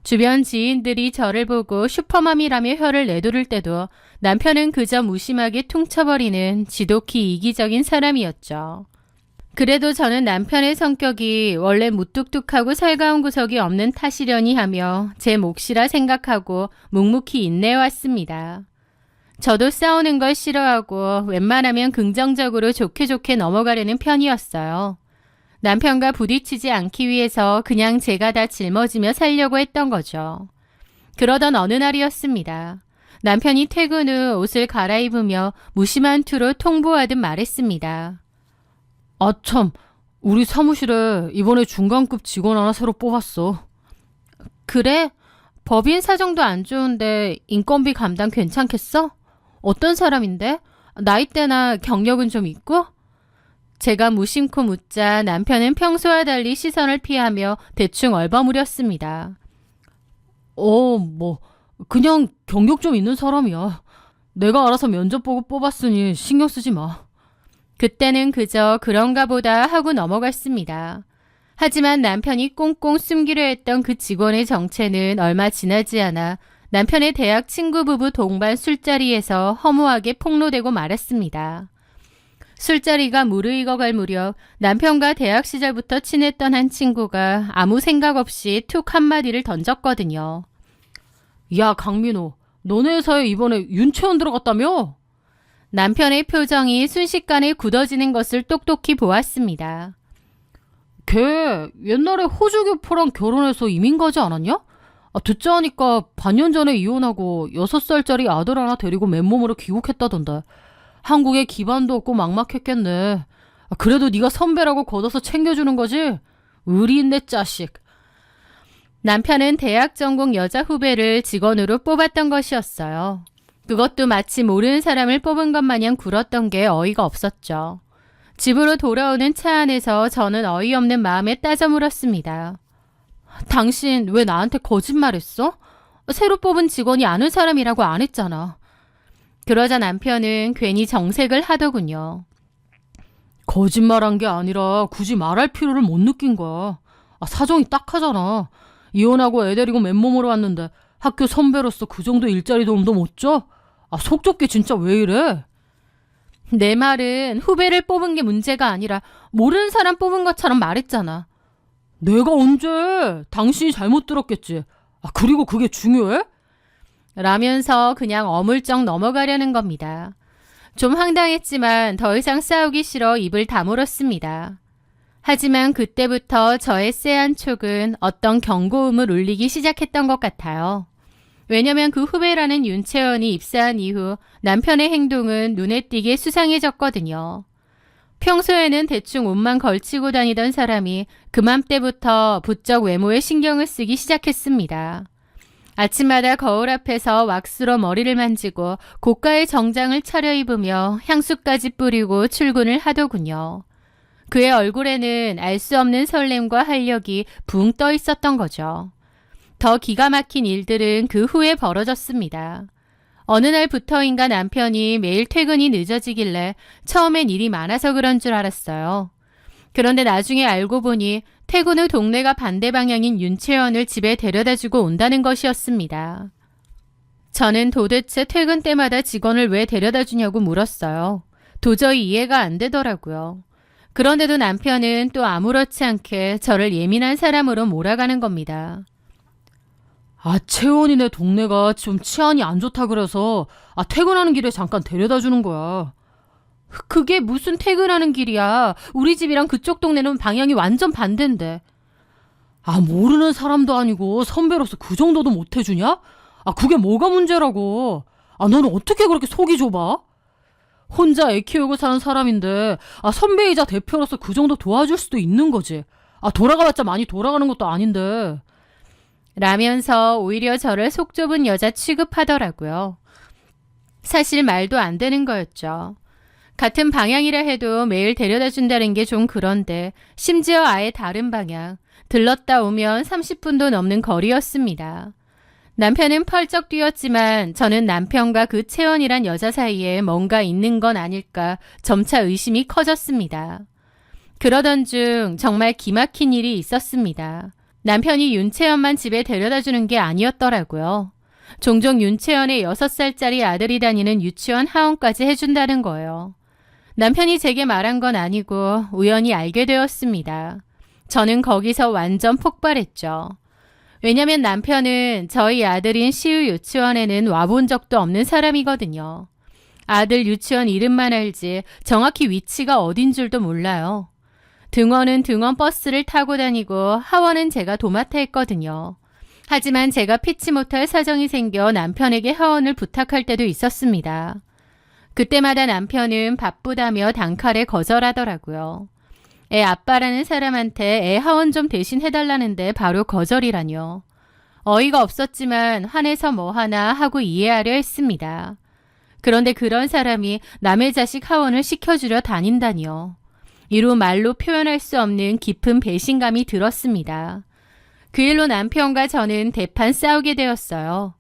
주변 지인들이 저를 보고 슈퍼맘이라며 혀를 내두를 때도 남편은 그저 무심하게 퉁쳐버리는 지독히 이기적인 사람이었죠. 그래도 저는 남편의 성격이 원래 무뚝뚝하고 살가운 구석이 없는 탓이려니 하며 제 몫이라 생각하고 묵묵히 인내해왔습니다. 저도 싸우는 걸 싫어하고 웬만하면 긍정적으로 좋게 넘어가려는 편이었어요. 남편과 부딪히지 않기 위해서 그냥 제가 다 짊어지며 살려고 했던 거죠. 그러던 어느 날이었습니다. 남편이 퇴근 후 옷을 갈아입으며 무심한 투로 통보하듯 말했습니다. 아 참, 우리 사무실에 이번에 중간급 직원 하나 새로 뽑았어. 그래? 법인 사정도 안 좋은데 인건비 감당 괜찮겠어? 어떤 사람인데? 나이대나 경력은 좀 있고? 제가 무심코 묻자 남편은 평소와 달리 시선을 피하며 대충 얼버무렸습니다. 그냥 경력 좀 있는 사람이야. 내가 알아서 면접 보고 뽑았으니 신경 쓰지 마. 그때는 그저 그런가 보다 하고 넘어갔습니다. 하지만 남편이 꽁꽁 숨기려 했던 그 직원의 정체는 얼마 지나지 않아 남편의 대학 친구 부부 동반 술자리에서 허무하게 폭로되고 말았습니다. 술자리가 무르익어갈 무렵 남편과 대학 시절부터 친했던 한 친구가 아무 생각 없이 툭 한마디를 던졌거든요. 야, 강민호, 너네 회사에 이번에 윤채원 들어갔다며? 남편의 표정이 순식간에 굳어지는 것을 똑똑히 보았습니다. 걔 옛날에 호주 교포랑 결혼해서 이민 가지 않았냐? 듣자 하니까 반년 전에 이혼하고 6살짜리 아들 하나 데리고 맨몸으로 귀국했다던데. 한국에 기반도 없고 막막했겠네. 그래도 네가 선배라고 걷어서 챙겨주는 거지? 의리 있네 자식. 남편은 대학 전공 여자 후배를 직원으로 뽑았던 것이었어요. 그것도 마치 모르는 사람을 뽑은 것 마냥 굴었던 게 어이가 없었죠. 집으로 돌아오는 차 안에서 저는 어이없는 마음에 따져 물었습니다. 당신 왜 나한테 거짓말했어? 새로 뽑은 직원이 아는 사람이라고 안 했잖아. 그러자 남편은 괜히 정색을 하더군요. 거짓말한 게 아니라 굳이 말할 필요를 못 느낀 거야. 사정이 딱하잖아. 이혼하고 애 데리고 맨몸으로 왔는데 학교 선배로서 그 정도 일자리 도움도 못 줘? 속 좁게 진짜 왜 이래? 내 말은 후배를 뽑은 게 문제가 아니라 모르는 사람 뽑은 것처럼 말했잖아. 내가 언제? 당신이 잘못 들었겠지. 그리고 그게 중요해? 라면서 그냥 어물쩍 넘어가려는 겁니다. 좀 황당했지만 더 이상 싸우기 싫어 입을 다물었습니다. 하지만 그때부터 저의 쎄한 촉은 어떤 경고음을 울리기 시작했던 것 같아요. 왜냐면 그 후배라는 윤채원이 입사한 이후 남편의 행동은 눈에 띄게 수상해졌거든요. 평소에는 대충 옷만 걸치고 다니던 사람이 그맘때부터 부쩍 외모에 신경을 쓰기 시작했습니다. 아침마다 거울 앞에서 왁스로 머리를 만지고 고가의 정장을 차려입으며 향수까지 뿌리고 출근을 하더군요. 그의 얼굴에는 알 수 없는 설렘과 활력이 붕 떠 있었던 거죠. 더 기가 막힌 일들은 그 후에 벌어졌습니다. 어느 날부터인가 남편이 매일 퇴근이 늦어지길래 처음엔 일이 많아서 그런 줄 알았어요. 그런데 나중에 알고 보니 퇴근 후 동네가 반대 방향인 윤채원을 집에 데려다주고 온다는 것이었습니다. 저는 도대체 퇴근 때마다 직원을 왜 데려다주냐고 물었어요. 도저히 이해가 안 되더라고요. 그런데도 남편은 또 아무렇지 않게 저를 예민한 사람으로 몰아가는 겁니다. 채원이네 동네가 좀 치안이 안 좋다 그래서 퇴근하는 길에 잠깐 데려다 주는 거야. 그게 무슨 퇴근하는 길이야. 우리 집이랑 그쪽 동네는 방향이 완전 반대인데. 모르는 사람도 아니고 선배로서 그 정도도 못 해주냐? 그게 뭐가 문제라고. 너는 어떻게 그렇게 속이 좁아? 혼자 애 키우고 사는 사람인데 선배이자 대표로서 그 정도 도와줄 수도 있는 거지. 돌아가봤자 많이 돌아가는 것도 아닌데. 라면서 오히려 저를 속 좁은 여자 취급하더라고요. 사실 말도 안 되는 거였죠. 같은 방향이라 해도 매일 데려다 준다는 게 좀 그런데 심지어 아예 다른 방향, 들렀다 오면 30분도 넘는 거리였습니다. 남편은 펄쩍 뛰었지만 저는 남편과 그 채원이란 여자 사이에 뭔가 있는 건 아닐까 점차 의심이 커졌습니다. 그러던 중 정말 기막힌 일이 있었습니다. 남편이 윤채연만 집에 데려다 주는 게 아니었더라고요. 종종 윤채연의 6살짜리 아들이 다니는 유치원 하원까지 해준다는 거예요. 남편이 제게 말한 건 아니고 우연히 알게 되었습니다. 저는 거기서 완전 폭발했죠. 왜냐면 남편은 저희 아들인 시우 유치원에는 와본 적도 없는 사람이거든요. 아들 유치원 이름만 알지 정확히 위치가 어딘 줄도 몰라요. 등원은 등원 버스를 타고 다니고 하원은 제가 도맡아 했거든요. 하지만 제가 피치 못할 사정이 생겨 남편에게 하원을 부탁할 때도 있었습니다. 그때마다 남편은 바쁘다며 단칼에 거절하더라고요. 애 아빠라는 사람한테 애 하원 좀 대신 해달라는데 바로 거절이라뇨. 어이가 없었지만 화내서 뭐 하나 하고 이해하려 했습니다. 그런데 그런 사람이 남의 자식 하원을 시켜주려 다닌다니요. 이루 말로 표현할 수 없는 깊은 배신감이 들었습니다. 그 일로 남편과 저는 대판 싸우게 되었어요.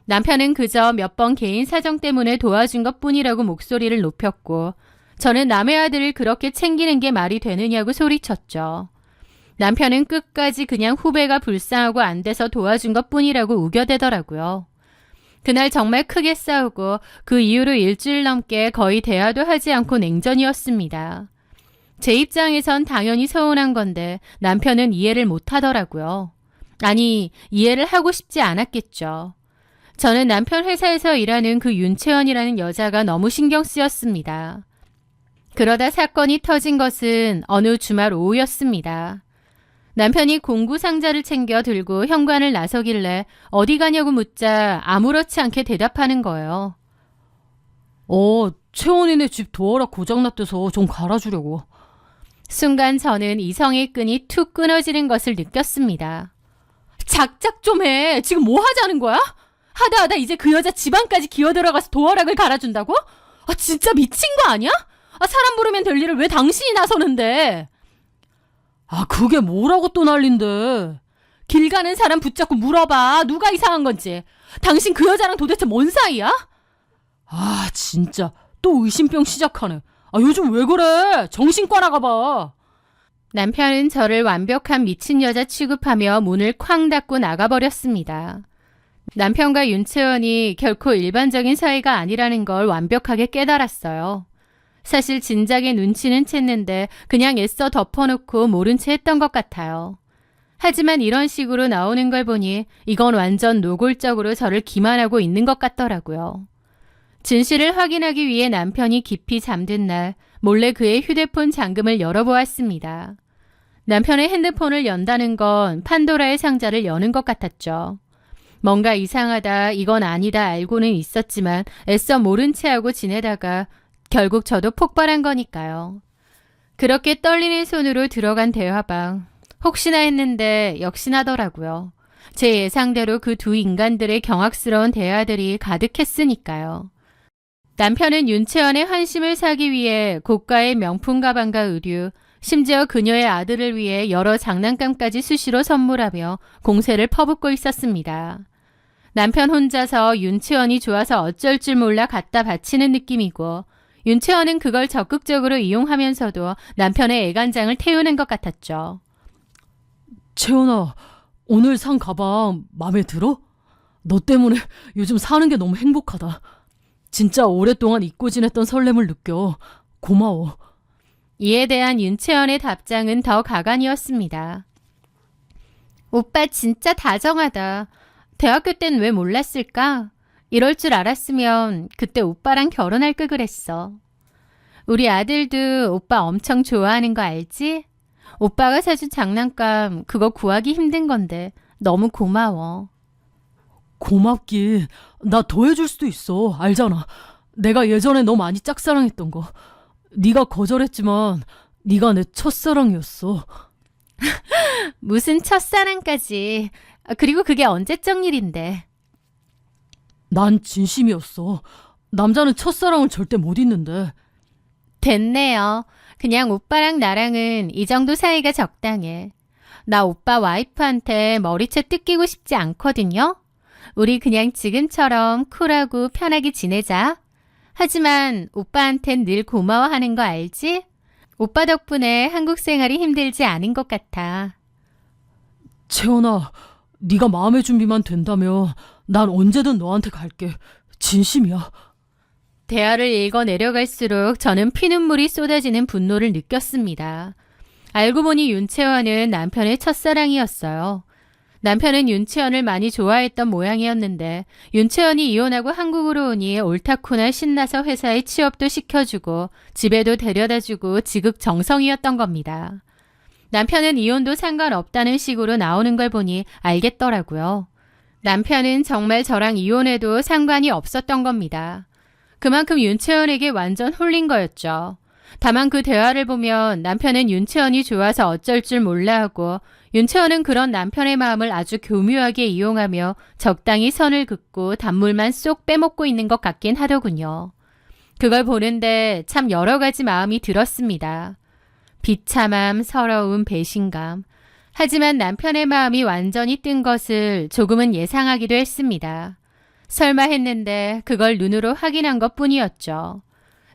남편은 그저 몇 번 개인 사정 때문에 도와준 것뿐이라고 목소리를 높였고 저는 남의 아들을 그렇게 챙기는 게 말이 되느냐고 소리쳤죠. 남편은 끝까지 그냥 후배가 불쌍하고 안 돼서 도와준 것뿐이라고 우겨대더라고요. 그날 정말 크게 싸우고 그 이후로 일주일 넘게 거의 대화도 하지 않고 냉전이었습니다. 제 입장에선 당연히 서운한 건데 남편은 이해를 못 하더라고요. 아니, 이해를 하고 싶지 않았겠죠. 저는 남편 회사에서 일하는 그 윤채연이라는 여자가 너무 신경 쓰였습니다. 그러다 사건이 터진 것은 어느 주말 오후였습니다. 남편이 공구 상자를 챙겨 들고 현관을 나서길래 어디 가냐고 묻자 아무렇지 않게 대답하는 거예요. 채원이네 집 도어락 고장났대서 좀 갈아주려고. 순간 저는 이성의 끈이 툭 끊어지는 것을 느꼈습니다. 작작 좀 해. 지금 뭐 하자는 거야? 하다 이제 그 여자 집안까지 기어들어가서 도어락을 갈아준다고? 진짜 미친 거 아니야? 사람 부르면 될 일을 왜 당신이 나서는데? 그게 뭐라고 또 난린데. 길 가는 사람 붙잡고 물어봐. 누가 이상한 건지. 당신 그 여자랑 도대체 뭔 사이야? 진짜 또 의심병 시작하네. 요즘 왜 그래? 정신과 나가봐. 남편은 저를 완벽한 미친 여자 취급하며 문을 쾅 닫고 나가버렸습니다. 남편과 윤채원이 결코 일반적인 사이가 아니라는 걸 완벽하게 깨달았어요. 사실 진작에 눈치는 챘는데 그냥 애써 덮어놓고 모른 채 했던 것 같아요. 하지만 이런 식으로 나오는 걸 보니 이건 완전 노골적으로 저를 기만하고 있는 것 같더라고요. 진실을 확인하기 위해 남편이 깊이 잠든 날 몰래 그의 휴대폰 잠금을 열어보았습니다. 남편의 핸드폰을 연다는 건 판도라의 상자를 여는 것 같았죠. 뭔가 이상하다, 이건 아니다 알고는 있었지만 애써 모른 채 하고 지내다가 결국 저도 폭발한 거니까요. 그렇게 떨리는 손으로 들어간 대화방. 혹시나 했는데 역시나더라고요. 제 예상대로 그 두 인간들의 경악스러운 대화들이 가득했으니까요. 남편은 윤채원의 환심을 사기 위해 고가의 명품 가방과 의류, 심지어 그녀의 아들을 위해 여러 장난감까지 수시로 선물하며 공세를 퍼붓고 있었습니다. 남편 혼자서 윤채원이 좋아서 어쩔 줄 몰라 갖다 바치는 느낌이고 윤채원은 그걸 적극적으로 이용하면서도 남편의 애간장을 태우는 것 같았죠. 채원아, 오늘 산 가방 마음에 들어? 너 때문에 요즘 사는 게 너무 행복하다. 진짜 오랫동안 잊고 지냈던 설렘을 느껴. 고마워. 이에 대한 윤채원의 답장은 더 가관이었습니다. 오빠 진짜 다정하다. 대학교 땐 왜 몰랐을까? 이럴 줄 알았으면 그때 오빠랑 결혼할 걸 그랬어. 우리 아들도 오빠 엄청 좋아하는 거 알지? 오빠가 사준 장난감 그거 구하기 힘든 건데 너무 고마워. 고맙긴. 나 더 해줄 수도 있어. 알잖아. 내가 예전에 너 많이 짝사랑했던 거. 네가 거절했지만 네가 내 첫사랑이었어. 무슨 첫사랑까지. 그리고 그게 언제적 일인데. 난 진심이었어. 남자는 첫사랑을 절대 못 잊는데. 됐네요. 그냥 오빠랑 나랑은 이 정도 사이가 적당해. 나 오빠 와이프한테 머리채 뜯기고 싶지 않거든요. 우리 그냥 지금처럼 쿨하고 편하게 지내자. 하지만 오빠한텐 늘 고마워하는 거 알지? 오빠 덕분에 한국 생활이 힘들지 않은 것 같아. 채연아, 네가 마음의 준비만 된다면 난 언제든 너한테 갈게. 진심이야. 대화를 읽어 내려갈수록 저는 피눈물이 쏟아지는 분노를 느꼈습니다. 알고 보니 윤채원은 남편의 첫사랑이었어요. 남편은 윤채원을 많이 좋아했던 모양이었는데 윤채원이 이혼하고 한국으로 오니 옳다쿠나 신나서 회사에 취업도 시켜주고 집에도 데려다주고 지극정성이었던 겁니다. 남편은 이혼도 상관없다는 식으로 나오는 걸 보니 알겠더라고요. 남편은 정말 저랑 이혼해도 상관이 없었던 겁니다. 그만큼 윤채원에게 완전 홀린 거였죠. 다만 그 대화를 보면 남편은 윤채원이 좋아서 어쩔 줄 몰라 하고 윤채원은 그런 남편의 마음을 아주 교묘하게 이용하며 적당히 선을 긋고 단물만 쏙 빼먹고 있는 것 같긴 하더군요. 그걸 보는데 참 여러 가지 마음이 들었습니다. 비참함, 서러움, 배신감. 하지만 남편의 마음이 완전히 뜬 것을 조금은 예상하기도 했습니다. 설마 했는데 그걸 눈으로 확인한 것뿐이었죠.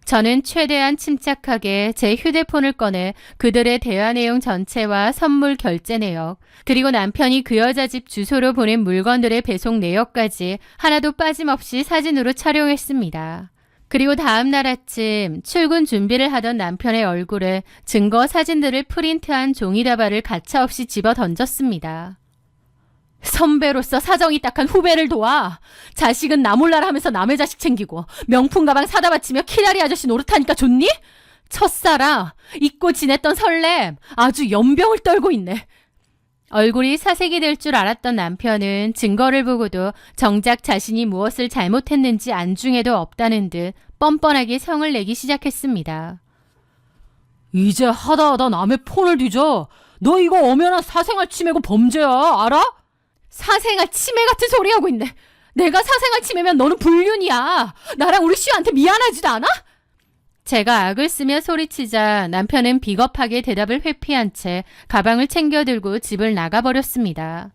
저는 최대한 침착하게 제 휴대폰을 꺼내 그들의 대화 내용 전체와 선물 결제 내역, 그리고 남편이 그 여자 집 주소로 보낸 물건들의 배송 내역까지 하나도 빠짐없이 사진으로 촬영했습니다. 그리고 다음 날 아침 출근 준비를 하던 남편의 얼굴에 증거 사진들을 프린트한 종이다발을 가차없이 집어 던졌습니다. 선배로서 사정이 딱한 후배를 도와. 자식은 나 몰라라 하면서 남의 자식 챙기고 명품 가방 사다 바치며 키라리 아저씨 노릇하니까 좋니? 첫사랑, 잊고 지냈던 설렘, 아주 연병을 떨고 있네. 얼굴이 사색이 될 줄 알았던 남편은 증거를 보고도 정작 자신이 무엇을 잘못했는지 안중에도 없다는 듯 뻔뻔하게 성을 내기 시작했습니다. 이제 하다 남의 폰을 뒤져. 너 이거 엄연한 사생활 침해고 범죄야. 알아? 사생활 침해 같은 소리 하고 있네. 내가 사생활 침해면 너는 불륜이야. 나랑 우리 시우한테 미안하지도 않아? 제가 악을 쓰며 소리치자 남편은 비겁하게 대답을 회피한 채 가방을 챙겨 들고 집을 나가버렸습니다.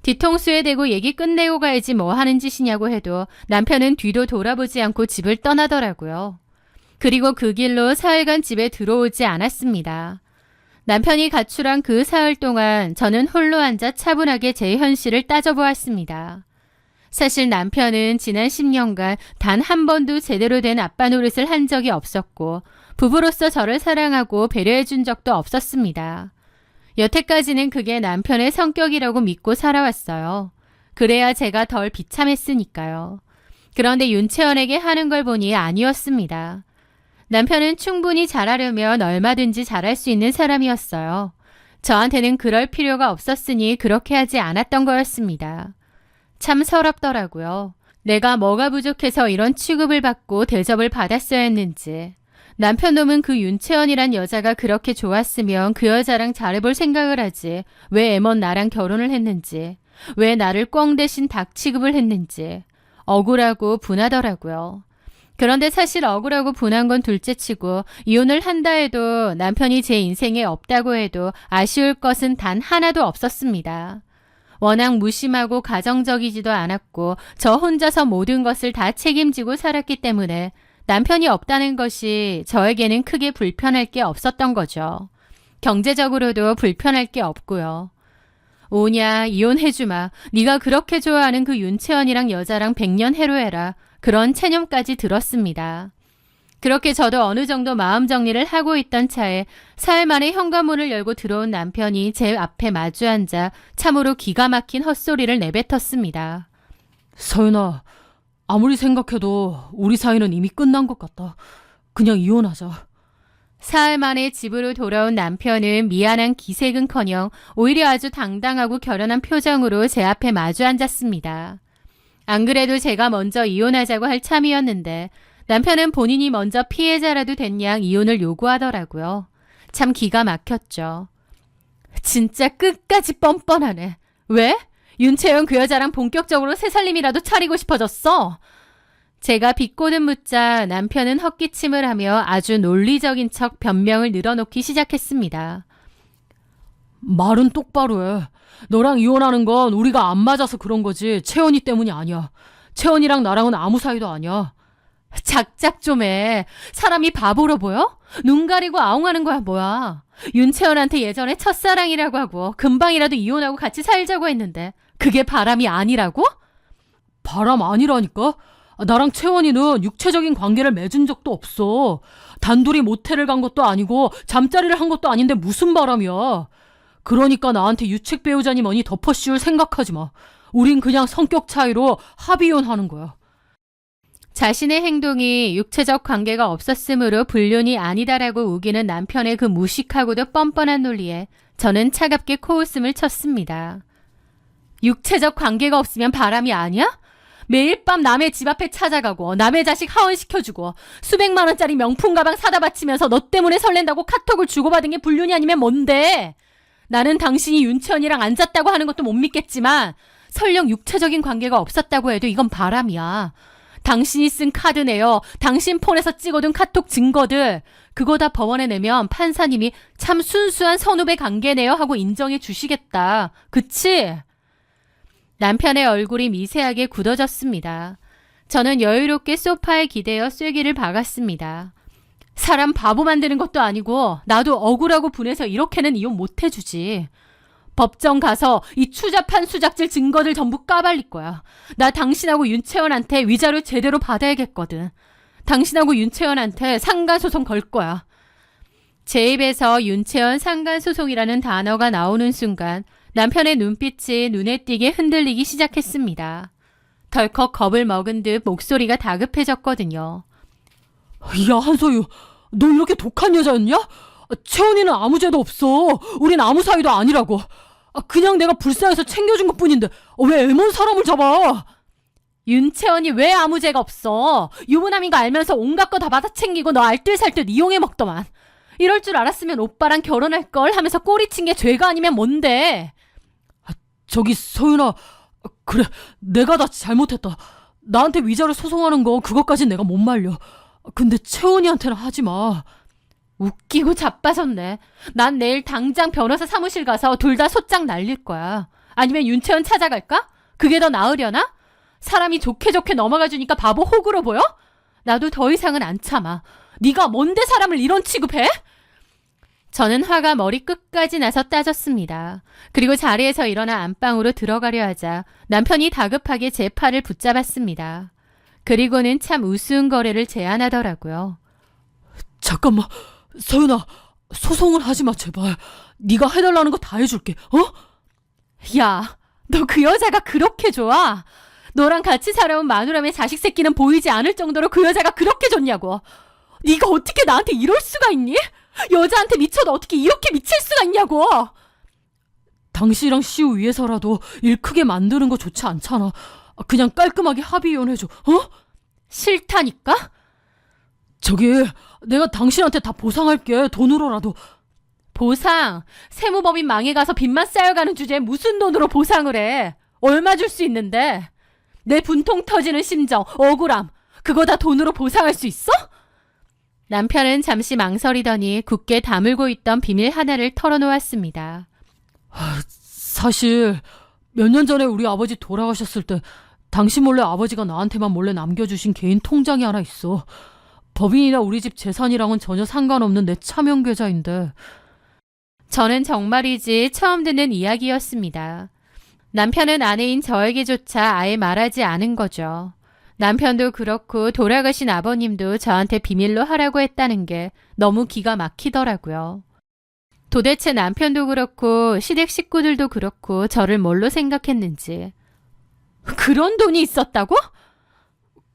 뒤통수에 대고 얘기 끝내고 가야지 뭐 하는 짓이냐고 해도 남편은 뒤도 돌아보지 않고 집을 떠나더라고요. 그리고 그 길로 사흘간 집에 들어오지 않았습니다. 남편이 가출한 그 사흘 동안 저는 홀로 앉아 차분하게 제 현실을 따져보았습니다. 사실 남편은 지난 10년간 단 한 번도 제대로 된 아빠 노릇을 한 적이 없었고 부부로서 저를 사랑하고 배려해 준 적도 없었습니다. 여태까지는 그게 남편의 성격이라고 믿고 살아왔어요. 그래야 제가 덜 비참했으니까요. 그런데 윤채원에게 하는 걸 보니 아니었습니다. 남편은 충분히 잘하려면 얼마든지 잘할 수 있는 사람이었어요. 저한테는 그럴 필요가 없었으니 그렇게 하지 않았던 거였습니다. 참 서럽더라고요. 내가 뭐가 부족해서 이런 취급을 받고 대접을 받았어야 했는지. 남편 놈은 그 윤채원이란 여자가 그렇게 좋았으면 그 여자랑 잘해볼 생각을 하지. 왜 애먼 나랑 결혼을 했는지. 왜 나를 꿩 대신 닭 취급을 했는지. 억울하고 분하더라고요. 그런데 사실 억울하고 분한 건 둘째치고 이혼을 한다 해도 남편이 제 인생에 없다고 해도 아쉬울 것은 단 하나도 없었습니다. 워낙 무심하고 가정적이지도 않았고 저 혼자서 모든 것을 다 책임지고 살았기 때문에 남편이 없다는 것이 저에게는 크게 불편할 게 없었던 거죠. 경제적으로도 불편할 게 없고요. 오냐, 이혼해주마. 네가 그렇게 좋아하는 그 윤채원이랑 여자랑 100년 해로해라. 그런 체념까지 들었습니다. 그렇게 저도 어느 정도 마음 정리를 하고 있던 차에 사흘 만에 현관문을 열고 들어온 남편이 제 앞에 마주 앉아 참으로 기가 막힌 헛소리를 내뱉었습니다. 서윤아, 아무리 생각해도 우리 사이는 이미 끝난 것 같다. 그냥 이혼하자. 사흘 만에 집으로 돌아온 남편은 미안한 기색은커녕 오히려 아주 당당하고 결연한 표정으로 제 앞에 마주 앉았습니다. 안 그래도 제가 먼저 이혼하자고 할 참이었는데 남편은 본인이 먼저 피해자라도 된 양 이혼을 요구하더라고요. 참 기가 막혔죠. 진짜 끝까지 뻔뻔하네. 왜? 윤채영 그 여자랑 본격적으로 새살림이라도 차리고 싶어졌어? 제가 비꼬듯 묻자 남편은 헛기침을 하며 아주 논리적인 척 변명을 늘어놓기 시작했습니다. 말은 똑바로 해. 너랑 이혼하는 건 우리가 안 맞아서 그런 거지 채연이 때문이 아니야. 채연이랑 나랑은 아무 사이도 아니야. 작작 좀 해. 사람이 바보로 보여? 눈 가리고 아웅하는 거야 뭐야. 윤채원한테 예전에 첫사랑이라고 하고 금방이라도 이혼하고 같이 살자고 했는데 그게 바람이 아니라고? 바람 아니라니까? 나랑 채원이는 육체적인 관계를 맺은 적도 없어. 단둘이 모텔을 간 것도 아니고 잠자리를 한 것도 아닌데 무슨 바람이야. 그러니까 나한테 유책 배우자니 뭐니 덮어씌울 생각하지 마. 우린 그냥 성격 차이로 합의혼하는 거야. 자신의 행동이 육체적 관계가 없었으므로 불륜이 아니다라고 우기는 남편의 그 무식하고도 뻔뻔한 논리에 저는 차갑게 코웃음을 쳤습니다. 육체적 관계가 없으면 바람이 아니야? 매일 밤 남의 집 앞에 찾아가고 남의 자식 하원시켜주고 수백만 원짜리 명품 가방 사다 바치면서 너 때문에 설렌다고 카톡을 주고받은 게 불륜이 아니면 뭔데? 나는 당신이 윤채원이랑 앉았다고 하는 것도 못 믿겠지만 설령 육체적인 관계가 없었다고 해도 이건 바람이야. 당신이 쓴 카드 내요. 당신 폰에서 찍어둔 카톡 증거들. 그거 다 법원에 내면 판사님이 참 순수한 선후배 관계네요 하고 인정해 주시겠다. 그치? 남편의 얼굴이 미세하게 굳어졌습니다. 저는 여유롭게 소파에 기대어 쐐기를 박았습니다. 사람 바보 만드는 것도 아니고 나도 억울하고 분해서 이렇게는 이혼 못 해주지. 법정 가서 이 추잡한 수작질 증거들 전부 까발릴 거야. 나 당신하고 윤채원한테 위자료 제대로 받아야겠거든. 당신하고 윤채원한테 상간소송 걸 거야. 제 입에서 윤채원 상간소송이라는 단어가 나오는 순간 남편의 눈빛이 눈에 띄게 흔들리기 시작했습니다. 덜컥 겁을 먹은 듯 목소리가 다급해졌거든요. 야, 한소유, 너 이렇게 독한 여자였냐? 채원이는 아무 죄도 없어. 우린 아무 사이도 아니라고. 그냥 내가 불쌍해서 챙겨준 것뿐인데 왜 애먼 사람을 잡아? 윤채원이 왜 아무 죄가 없어? 유부남인 거 알면서 온갖 거 다 받아 챙기고 너 알뜰살뜰 이용해 먹더만. 이럴 줄 알았으면 오빠랑 결혼할 걸 하면서 꼬리친 게 죄가 아니면 뭔데? 저기 소윤아, 그래, 내가 다 잘못했다. 나한테 위자료 소송하는 거 그것까진 내가 못 말려. 근데 채원이한테는 하지 마. 웃기고 자빠졌네. 난 내일 당장 변호사 사무실 가서 둘 다 소장 날릴 거야. 아니면 윤채원 찾아갈까? 그게 더 나으려나? 사람이 좋게 좋게 넘어가 주니까 바보 호구로 보여? 나도 더 이상은 안 참아. 네가 뭔데 사람을 이런 취급해? 저는 화가 머리 끝까지 나서 따졌습니다. 그리고 자리에서 일어나 안방으로 들어가려 하자 남편이 다급하게 제 팔을 붙잡았습니다. 그리고는 참 우스운 거래를 제안하더라고요. 잠깐만, 서윤아, 소송을 하지 마, 제발. 네가 해달라는 거 다 해줄게, 어? 야, 너 그 여자가 그렇게 좋아? 너랑 같이 살아온 마누라의 자식 새끼는 보이지 않을 정도로 그 여자가 그렇게 좋냐고. 네가 어떻게 나한테 이럴 수가 있니? 여자한테 미쳐도 어떻게 이렇게 미칠 수가 있냐고. 당신이랑 시우 위해서라도 일 크게 만드는 거 좋지 않잖아. 그냥 깔끔하게 합의 이혼해줘, 어? 싫다니까? 저기, 내가 당신한테 다 보상할게, 돈으로라도. 보상? 세무법인 망해가서 빚만 쌓여가는 주제에 무슨 돈으로 보상을 해? 얼마 줄 수 있는데? 내 분통 터지는 심정, 억울함, 그거 다 돈으로 보상할 수 있어? 남편은 잠시 망설이더니 굳게 다물고 있던 비밀 하나를 털어놓았습니다. 사실 몇 년 전에 우리 아버지 돌아가셨을 때 당신 몰래 아버지가 나한테만 몰래 남겨주신 개인 통장이 하나 있어. 법인이나 우리 집 재산이랑은 전혀 상관없는 내 차명 계좌인데. 저는 정말이지 처음 듣는 이야기였습니다. 남편은 아내인 저에게조차 아예 말하지 않은 거죠. 남편도 그렇고 돌아가신 아버님도 저한테 비밀로 하라고 했다는 게 너무 기가 막히더라고요. 도대체 남편도 그렇고 시댁 식구들도 그렇고 저를 뭘로 생각했는지. 그런 돈이 있었다고?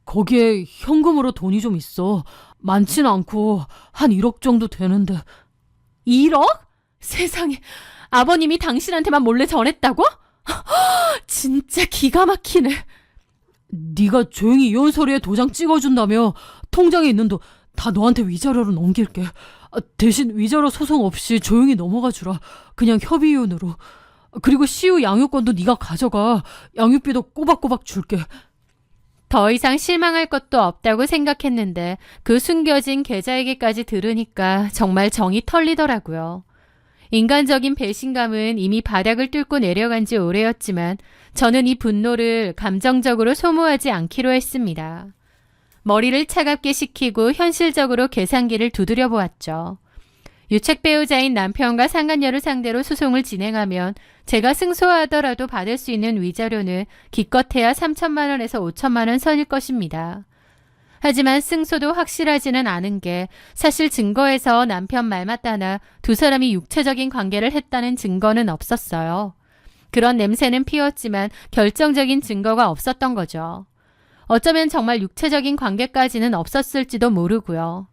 거기에 현금으로 돈이 좀 있어. 많지는 않고 한 1억 정도 되는데. 1억? 세상에, 아버님이 당신한테만 몰래 전했다고? 진짜 기가 막히네. 네가 조용히 이혼 서류에 도장 찍어준다며 통장에 있는 돈 다 너한테 위자료로 넘길게. 대신 위자료 소송 없이 조용히 넘어가 주라. 그냥 협의 이혼으로. 그리고 시우 양육권도 네가 가져가. 양육비도 꼬박꼬박 줄게. 더 이상 실망할 것도 없다고 생각했는데 그 숨겨진 계좌에게까지 들으니까 정말 정이 털리더라고요. 인간적인 배신감은 이미 바닥을 뚫고 내려간 지 오래였지만 저는 이 분노를 감정적으로 소모하지 않기로 했습니다. 머리를 차갑게 식히고 현실적으로 계산기를 두드려 보았죠. 유책 배우자인 남편과 상간녀를 상대로 소송을 진행하면 제가 승소하더라도 받을 수 있는 위자료는 기껏해야 3천만 원에서 5천만 원 선일 것입니다. 하지만 승소도 확실하지는 않은 게 사실 증거에서 남편 말 맞다나 두 사람이 육체적인 관계를 했다는 증거는 없었어요. 그런 냄새는 피웠지만 결정적인 증거가 없었던 거죠. 어쩌면 정말 육체적인 관계까지는 없었을지도 모르고요.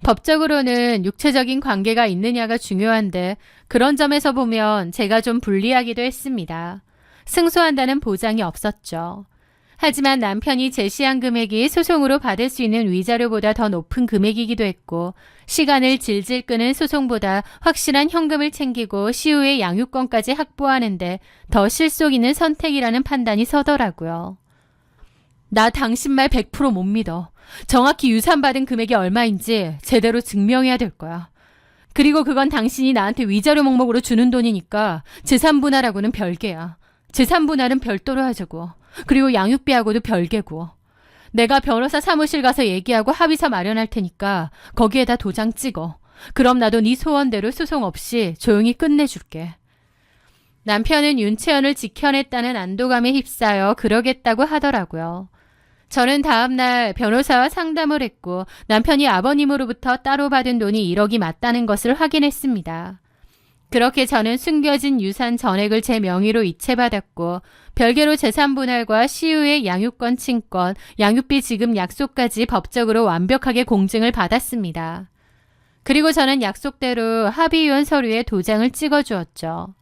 법적으로는 육체적인 관계가 있느냐가 중요한데 그런 점에서 보면 제가 좀 불리하기도 했습니다. 승소한다는 보장이 없었죠. 하지만 남편이 제시한 금액이 소송으로 받을 수 있는 위자료보다 더 높은 금액이기도 했고 시간을 질질 끄는 소송보다 확실한 현금을 챙기고 시후의 양육권까지 확보하는데 더 실속 있는 선택이라는 판단이 서더라고요. 나 당신 말 100% 못 믿어. 정확히 유산받은 금액이 얼마인지 제대로 증명해야 될 거야. 그리고 그건 당신이 나한테 위자료 목록으로 주는 돈이니까 재산 분할하고는 별개야. 재산 분할은 별도로 하자고. 그리고 양육비하고도 별개고. 내가 변호사 사무실 가서 얘기하고 합의서 마련할 테니까 거기에다 도장 찍어. 그럼 나도 네 소원대로 소송 없이 조용히 끝내줄게. 남편은 윤채연을 지켜냈다는 안도감에 휩싸여 그러겠다고 하더라고요. 저는 다음날 변호사와 상담을 했고 남편이 아버님으로부터 따로 받은 돈이 1억이 맞다는 것을 확인했습니다. 그렇게 저는 숨겨진 유산 전액을 제 명의로 이체받았고 별개로 재산 분할과 시후의 양육권 친권, 양육비 지급 약속까지 법적으로 완벽하게 공증을 받았습니다. 그리고 저는 약속대로 합의이혼 서류에 도장을 찍어주었죠.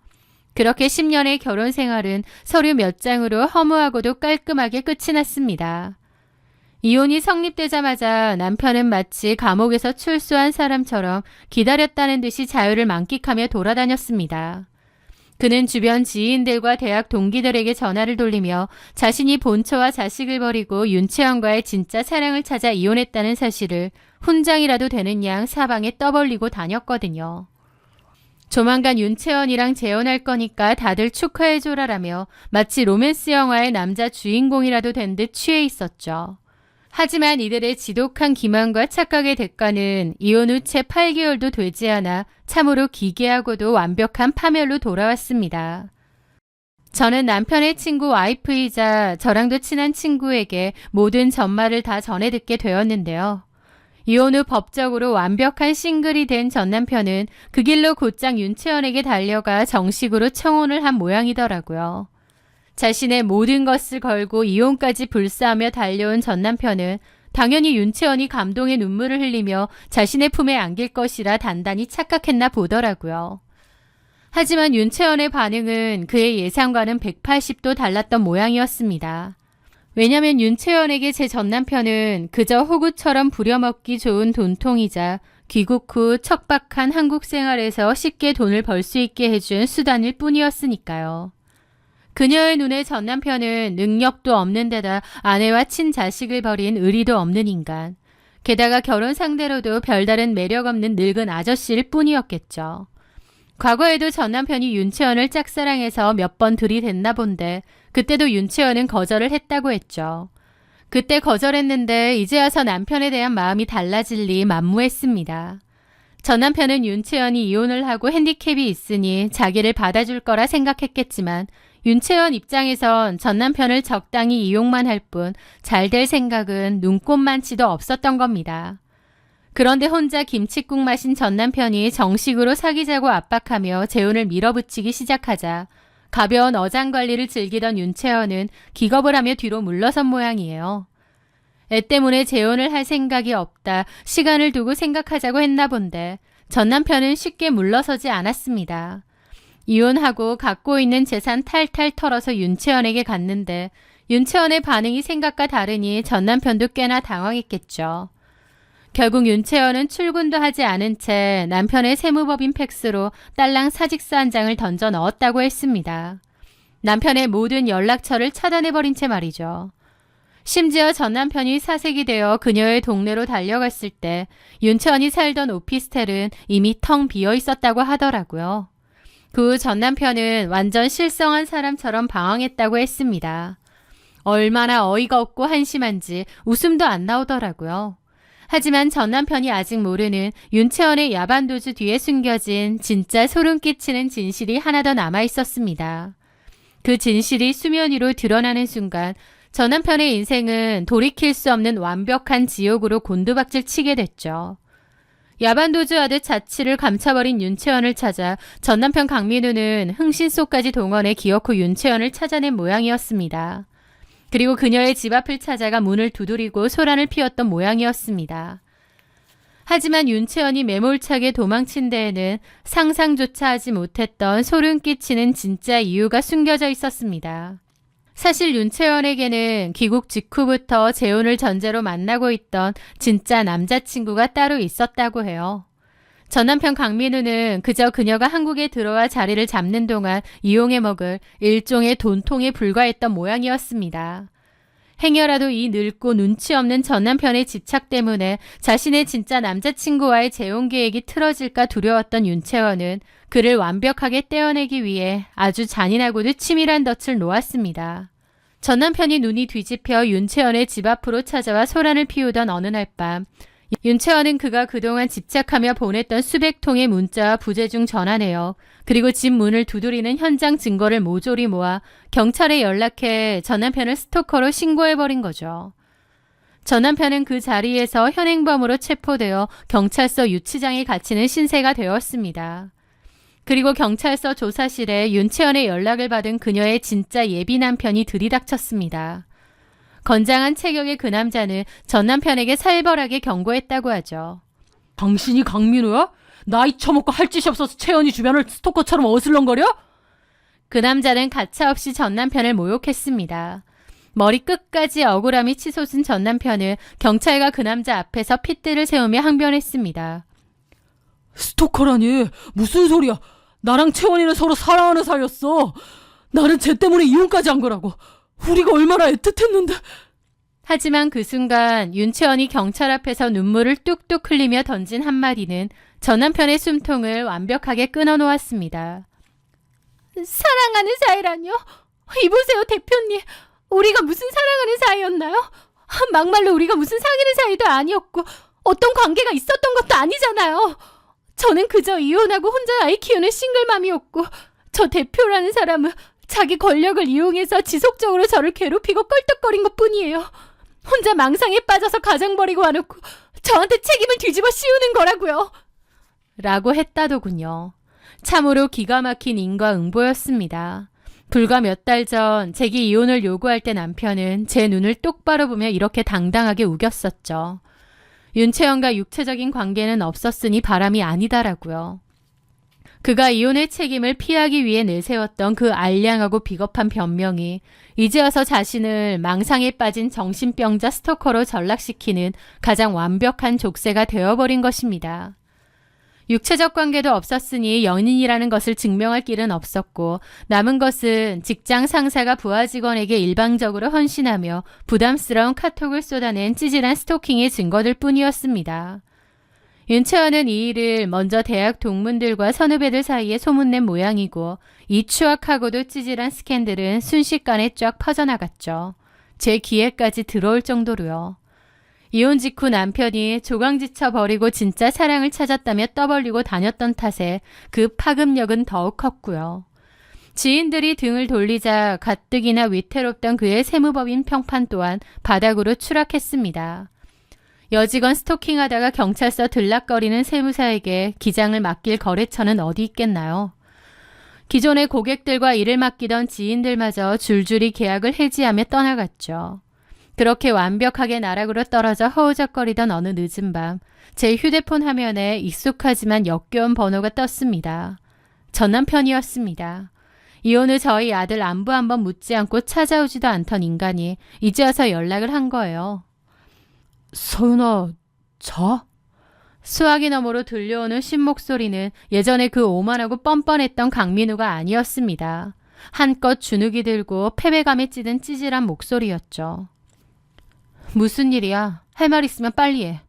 그렇게 10년의 결혼 생활은 서류 몇 장으로 허무하고도 깔끔하게 끝이 났습니다. 이혼이 성립되자마자 남편은 마치 감옥에서 출소한 사람처럼 기다렸다는 듯이 자유를 만끽하며 돌아다녔습니다. 그는 주변 지인들과 대학 동기들에게 전화를 돌리며 자신이 본처와 자식을 버리고 윤채연과의 진짜 사랑을 찾아 이혼했다는 사실을 훈장이라도 되는 양 사방에 떠벌리고 다녔거든요. 조만간 윤채연이랑 재혼할 거니까 다들 축하해줘라라며 마치 로맨스 영화의 남자 주인공이라도 된 듯 취해 있었죠. 하지만 이들의 지독한 기만과 착각의 대가는 이혼 후 채 8개월도 되지 않아 참으로 기괴하고도 완벽한 파멸로 돌아왔습니다. 저는 남편의 친구 와이프이자 저랑도 친한 친구에게 모든 전말을 다 전해 듣게 되었는데요. 이혼 후 법적으로 완벽한 싱글이 된 전 남편은 그 길로 곧장 윤채연에게 달려가 정식으로 청혼을 한 모양이더라고요. 자신의 모든 것을 걸고 이혼까지 불사하며 달려온 전 남편은 당연히 윤채연이 감동의 눈물을 흘리며 자신의 품에 안길 것이라 단단히 착각했나 보더라고요. 하지만 윤채연의 반응은 그의 예상과는 180도 달랐던 모양이었습니다. 왜냐면 윤채연에게 제 전 남편은 그저 호구처럼 부려먹기 좋은 돈통이자 귀국 후 척박한 한국 생활에서 쉽게 돈을 벌 수 있게 해준 수단일 뿐이었으니까요. 그녀의 눈에 전 남편은 능력도 없는 데다 아내와 친자식을 버린 의리도 없는 인간. 게다가 결혼 상대로도 별다른 매력 없는 늙은 아저씨일 뿐이었겠죠. 과거에도 전 남편이 윤채연을 짝사랑해서 몇 번 들이댔나 본데 그때도 윤채연은 거절을 했다고 했죠. 그때 거절했는데 이제 와서 남편에 대한 마음이 달라질 리 만무했습니다. 전 남편은 윤채연이 이혼을 하고 핸디캡이 있으니 자기를 받아줄 거라 생각했겠지만 윤채연 입장에선 전 남편을 적당히 이용만 할 뿐 잘 될 생각은 눈꼽만치도 없었던 겁니다. 그런데 혼자 김칫국 마신 전 남편이 정식으로 사귀자고 압박하며 재혼을 밀어붙이기 시작하자 가벼운 어장관리를 즐기던 윤채연은 기겁을 하며 뒤로 물러선 모양이에요. 애 때문에 재혼을 할 생각이 없다, 시간을 두고 생각하자고 했나 본데 전 남편은 쉽게 물러서지 않았습니다. 이혼하고 갖고 있는 재산 탈탈 털어서 윤채연에게 갔는데 윤채연의 반응이 생각과 다르니 전 남편도 꽤나 당황했겠죠. 결국 윤채연은 출근도 하지 않은 채 남편의 세무법인 팩스로 딸랑 사직서 한 장을 던져 넣었다고 했습니다. 남편의 모든 연락처를 차단해버린 채 말이죠. 심지어 전 남편이 사색이 되어 그녀의 동네로 달려갔을 때 윤채연이 살던 오피스텔은 이미 텅 비어 있었다고 하더라고요. 그 후 전 남편은 완전 실성한 사람처럼 방황했다고 했습니다. 얼마나 어이가 없고 한심한지 웃음도 안 나오더라고요. 하지만 전 남편이 아직 모르는 윤채원의 야반도주 뒤에 숨겨진 진짜 소름 끼치는 진실이 하나 더 남아 있었습니다. 그 진실이 수면 위로 드러나는 순간 전 남편의 인생은 돌이킬 수 없는 완벽한 지옥으로 곤두박질 치게 됐죠. 야반도주하듯 자취를 감춰버린 윤채원을 찾아 전 남편 강민우는 흥신소까지 동원해 기어코 윤채원을 찾아낸 모양이었습니다. 그리고 그녀의 집 앞을 찾아가 문을 두드리고 소란을 피웠던 모양이었습니다. 하지만 윤채원이 매몰차게 도망친 데에는 상상조차 하지 못했던 소름 끼치는 진짜 이유가 숨겨져 있었습니다. 사실 윤채원에게는 귀국 직후부터 재혼을 전제로 만나고 있던 진짜 남자친구가 따로 있었다고 해요. 전 남편 강민우는 그저 그녀가 한국에 들어와 자리를 잡는 동안 이용해 먹을 일종의 돈통에 불과했던 모양이었습니다. 행여라도 이 늙고 눈치 없는 전 남편의 집착 때문에 자신의 진짜 남자친구와의 재혼 계획이 틀어질까 두려웠던 윤채원은 그를 완벽하게 떼어내기 위해 아주 잔인하고도 치밀한 덫을 놓았습니다. 전 남편이 눈이 뒤집혀 윤채원의 집 앞으로 찾아와 소란을 피우던 어느 날 밤, 윤채원은 그가 그동안 집착하며 보냈던 수백 통의 문자와 부재중 전화내역, 그리고 집 문을 두드리는 현장 증거를 모조리 모아 경찰에 연락해 전 남편을 스토커로 신고해버린 거죠. 전 남편은 그 자리에서 현행범으로 체포되어 경찰서 유치장에 갇히는 신세가 되었습니다. 그리고 경찰서 조사실에 윤채원의 연락을 받은 그녀의 진짜 예비 남편이 들이닥쳤습니다. 건장한 체격의 그 남자는 전 남편에게 살벌하게 경고했다고 하죠. 당신이 강민우야? 나이 처먹고 할 짓이 없어서 채연이 주변을 스토커처럼 어슬렁거려? 그 남자는 가차없이 전 남편을 모욕했습니다. 머리 끝까지 억울함이 치솟은 전 남편은 경찰과 그 남자 앞에서 핏대를 세우며 항변했습니다. 스토커라니 무슨 소리야. 나랑 채원이는 서로 사랑하는 사이였어. 나는 쟤 때문에 이혼까지 한 거라고. 우리가 얼마나 애틋했는데. 하지만 그 순간 윤채원이 경찰 앞에서 눈물을 뚝뚝 흘리며 던진 한마디는 전 남편의 숨통을 완벽하게 끊어놓았습니다. 사랑하는 사이라뇨? 이보세요 대표님. 우리가 무슨 사랑하는 사이였나요? 막말로 우리가 무슨 사귀는 사이도 아니었고 어떤 관계가 있었던 것도 아니잖아요. 저는 그저 이혼하고 혼자 아이 키우는 싱글맘이었고 저 대표라는 사람은 자기 권력을 이용해서 지속적으로 저를 괴롭히고 껄떡거린 것뿐이에요. 혼자 망상에 빠져서 가정 버리고 와놓고 저한테 책임을 뒤집어 씌우는 거라고요. 라고 했다더군요. 참으로 기가 막힌 인과응보였습니다. 불과 몇 달 전 제게 이혼을 요구할 때 남편은 제 눈을 똑바로 보며 이렇게 당당하게 우겼었죠. 윤채원과 육체적인 관계는 없었으니 바람이 아니다라고요. 그가 이혼의 책임을 피하기 위해 내세웠던 그 알량하고 비겁한 변명이 이제 와서 자신을 망상에 빠진 정신병자 스토커로 전락시키는 가장 완벽한 족쇄가 되어버린 것입니다. 육체적 관계도 없었으니 연인이라는 것을 증명할 길은 없었고 남은 것은 직장 상사가 부하 직원에게 일방적으로 헌신하며 부담스러운 카톡을 쏟아낸 찌질한 스토킹의 증거들 뿐이었습니다. 윤채원은 이 일을 먼저 대학 동문들과 선후배들 사이에 소문낸 모양이고 이 추악하고도 찌질한 스캔들은 순식간에 쫙 퍼져나갔죠. 제 귀에까지 들어올 정도로요. 이혼 직후 남편이 조강지쳐 버리고 진짜 사랑을 찾았다며 떠벌리고 다녔던 탓에 그 파급력은 더욱 컸고요. 지인들이 등을 돌리자 가뜩이나 위태롭던 그의 세무법인 평판 또한 바닥으로 추락했습니다. 여직원 스토킹하다가 경찰서 들락거리는 세무사에게 기장을 맡길 거래처는 어디 있겠나요? 기존의 고객들과 일을 맡기던 지인들마저 줄줄이 계약을 해지하며 떠나갔죠. 그렇게 완벽하게 나락으로 떨어져 허우적거리던 어느 늦은 밤, 제 휴대폰 화면에 익숙하지만 역겨운 번호가 떴습니다. 전 남편이었습니다. 이혼 후 저희 아들 안부 한번 묻지 않고 찾아오지도 않던 인간이 이제 와서 연락을 한 거예요. 서윤아, 자? 수화기 너머로 들려오는 신목소리는 예전에 그 오만하고 뻔뻔했던 강민우가 아니었습니다. 한껏 주눅이 들고 패배감에 찌든 찌질한 목소리였죠. 무슨 일이야? 할 말 있으면 빨리 해.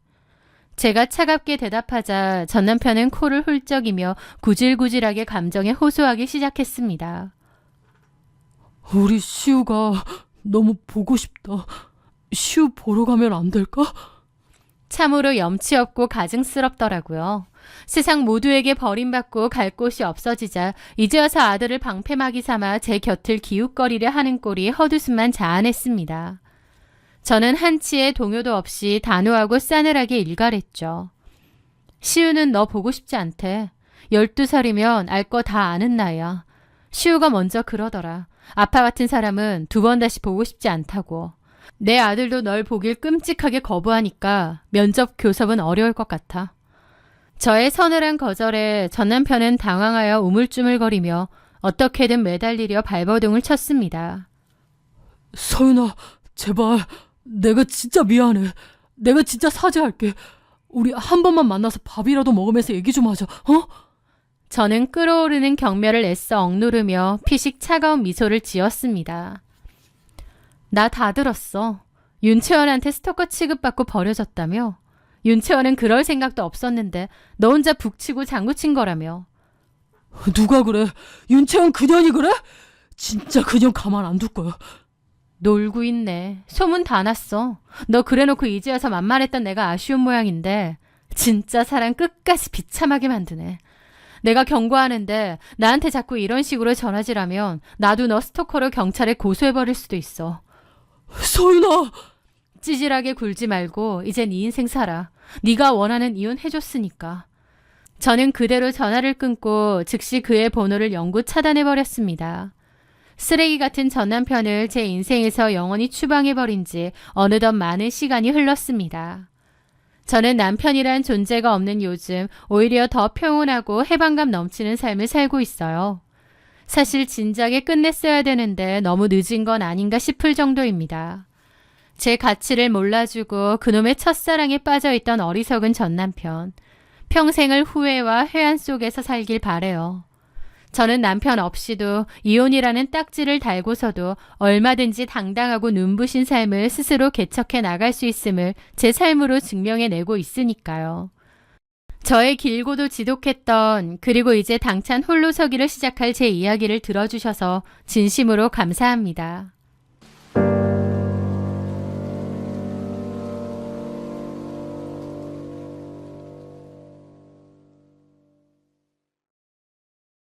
제가 차갑게 대답하자 전 남편은 코를 훌쩍이며 구질구질하게 감정에 호소하기 시작했습니다. 우리 시우가 너무 보고 싶다. 시우 보러 가면 안 될까? 참으로 염치 없고 가증스럽더라고요. 세상 모두에게 버림받고 갈 곳이 없어지자 이제 와서 아들을 방패막이 삼아 제 곁을 기웃거리려 하는 꼴이 헛웃음만 자아냈습니다. 저는 한치의 동요도 없이 단호하고 싸늘하게 일갈했죠. 시우는 너 보고 싶지 않대. 12살이면 알 거 다 아는 나이야. 시우가 먼저 그러더라. 아빠 같은 사람은 두 번 다시 보고 싶지 않다고. 내 아들도 널 보길 끔찍하게 거부하니까 면접 교섭은 어려울 것 같아. 저의 서늘한 거절에 전 남편은 당황하여 우물쭈물거리며 어떻게든 매달리려 발버둥을 쳤습니다. 서윤아, 제발. 내가 진짜 미안해. 내가 진짜 사죄할게. 우리 한 번만 만나서 밥이라도 먹으면서 얘기 좀 하자. 어? 저는 끓어오르는 경멸을 애써 억누르며 피식 차가운 미소를 지었습니다. 나 다 들었어. 윤채원한테 스토커 취급받고 버려졌다며? 윤채원은 그럴 생각도 없었는데 너 혼자 북치고 장구친 거라며. 누가 그래? 윤채원 그년이 그래? 진짜 그년 가만 안 둘 거야. 놀고 있네. 소문 다 났어. 너 그래놓고 이제 와서 만만했던 내가 아쉬운 모양인데 진짜 사람 끝까지 비참하게 만드네. 내가 경고하는데 나한테 자꾸 이런 식으로 전화질하면 나도 너 스토커로 경찰에 고소해버릴 수도 있어. 서윤아! 찌질하게 굴지 말고 이제 네 인생 살아. 네가 원하는 이혼 해줬으니까. 저는 그대로 전화를 끊고 즉시 그의 번호를 영구 차단해버렸습니다. 쓰레기 같은 전 남편을 제 인생에서 영원히 추방해버린 지 어느덧 많은 시간이 흘렀습니다. 저는 남편이란 존재가 없는 요즘 오히려 더 평온하고 해방감 넘치는 삶을 살고 있어요. 사실 진작에 끝냈어야 되는데 너무 늦은 건 아닌가 싶을 정도입니다. 제 가치를 몰라주고 그놈의 첫사랑에 빠져있던 어리석은 전 남편. 평생을 후회와 회한 속에서 살길 바래요. 저는 남편 없이도 이혼이라는 딱지를 달고서도 얼마든지 당당하고 눈부신 삶을 스스로 개척해 나갈 수 있음을 제 삶으로 증명해내고 있으니까요. 저의 길고도 지독했던 그리고 이제 당찬 홀로 서기를 시작할 제 이야기를 들어주셔서 진심으로 감사합니다.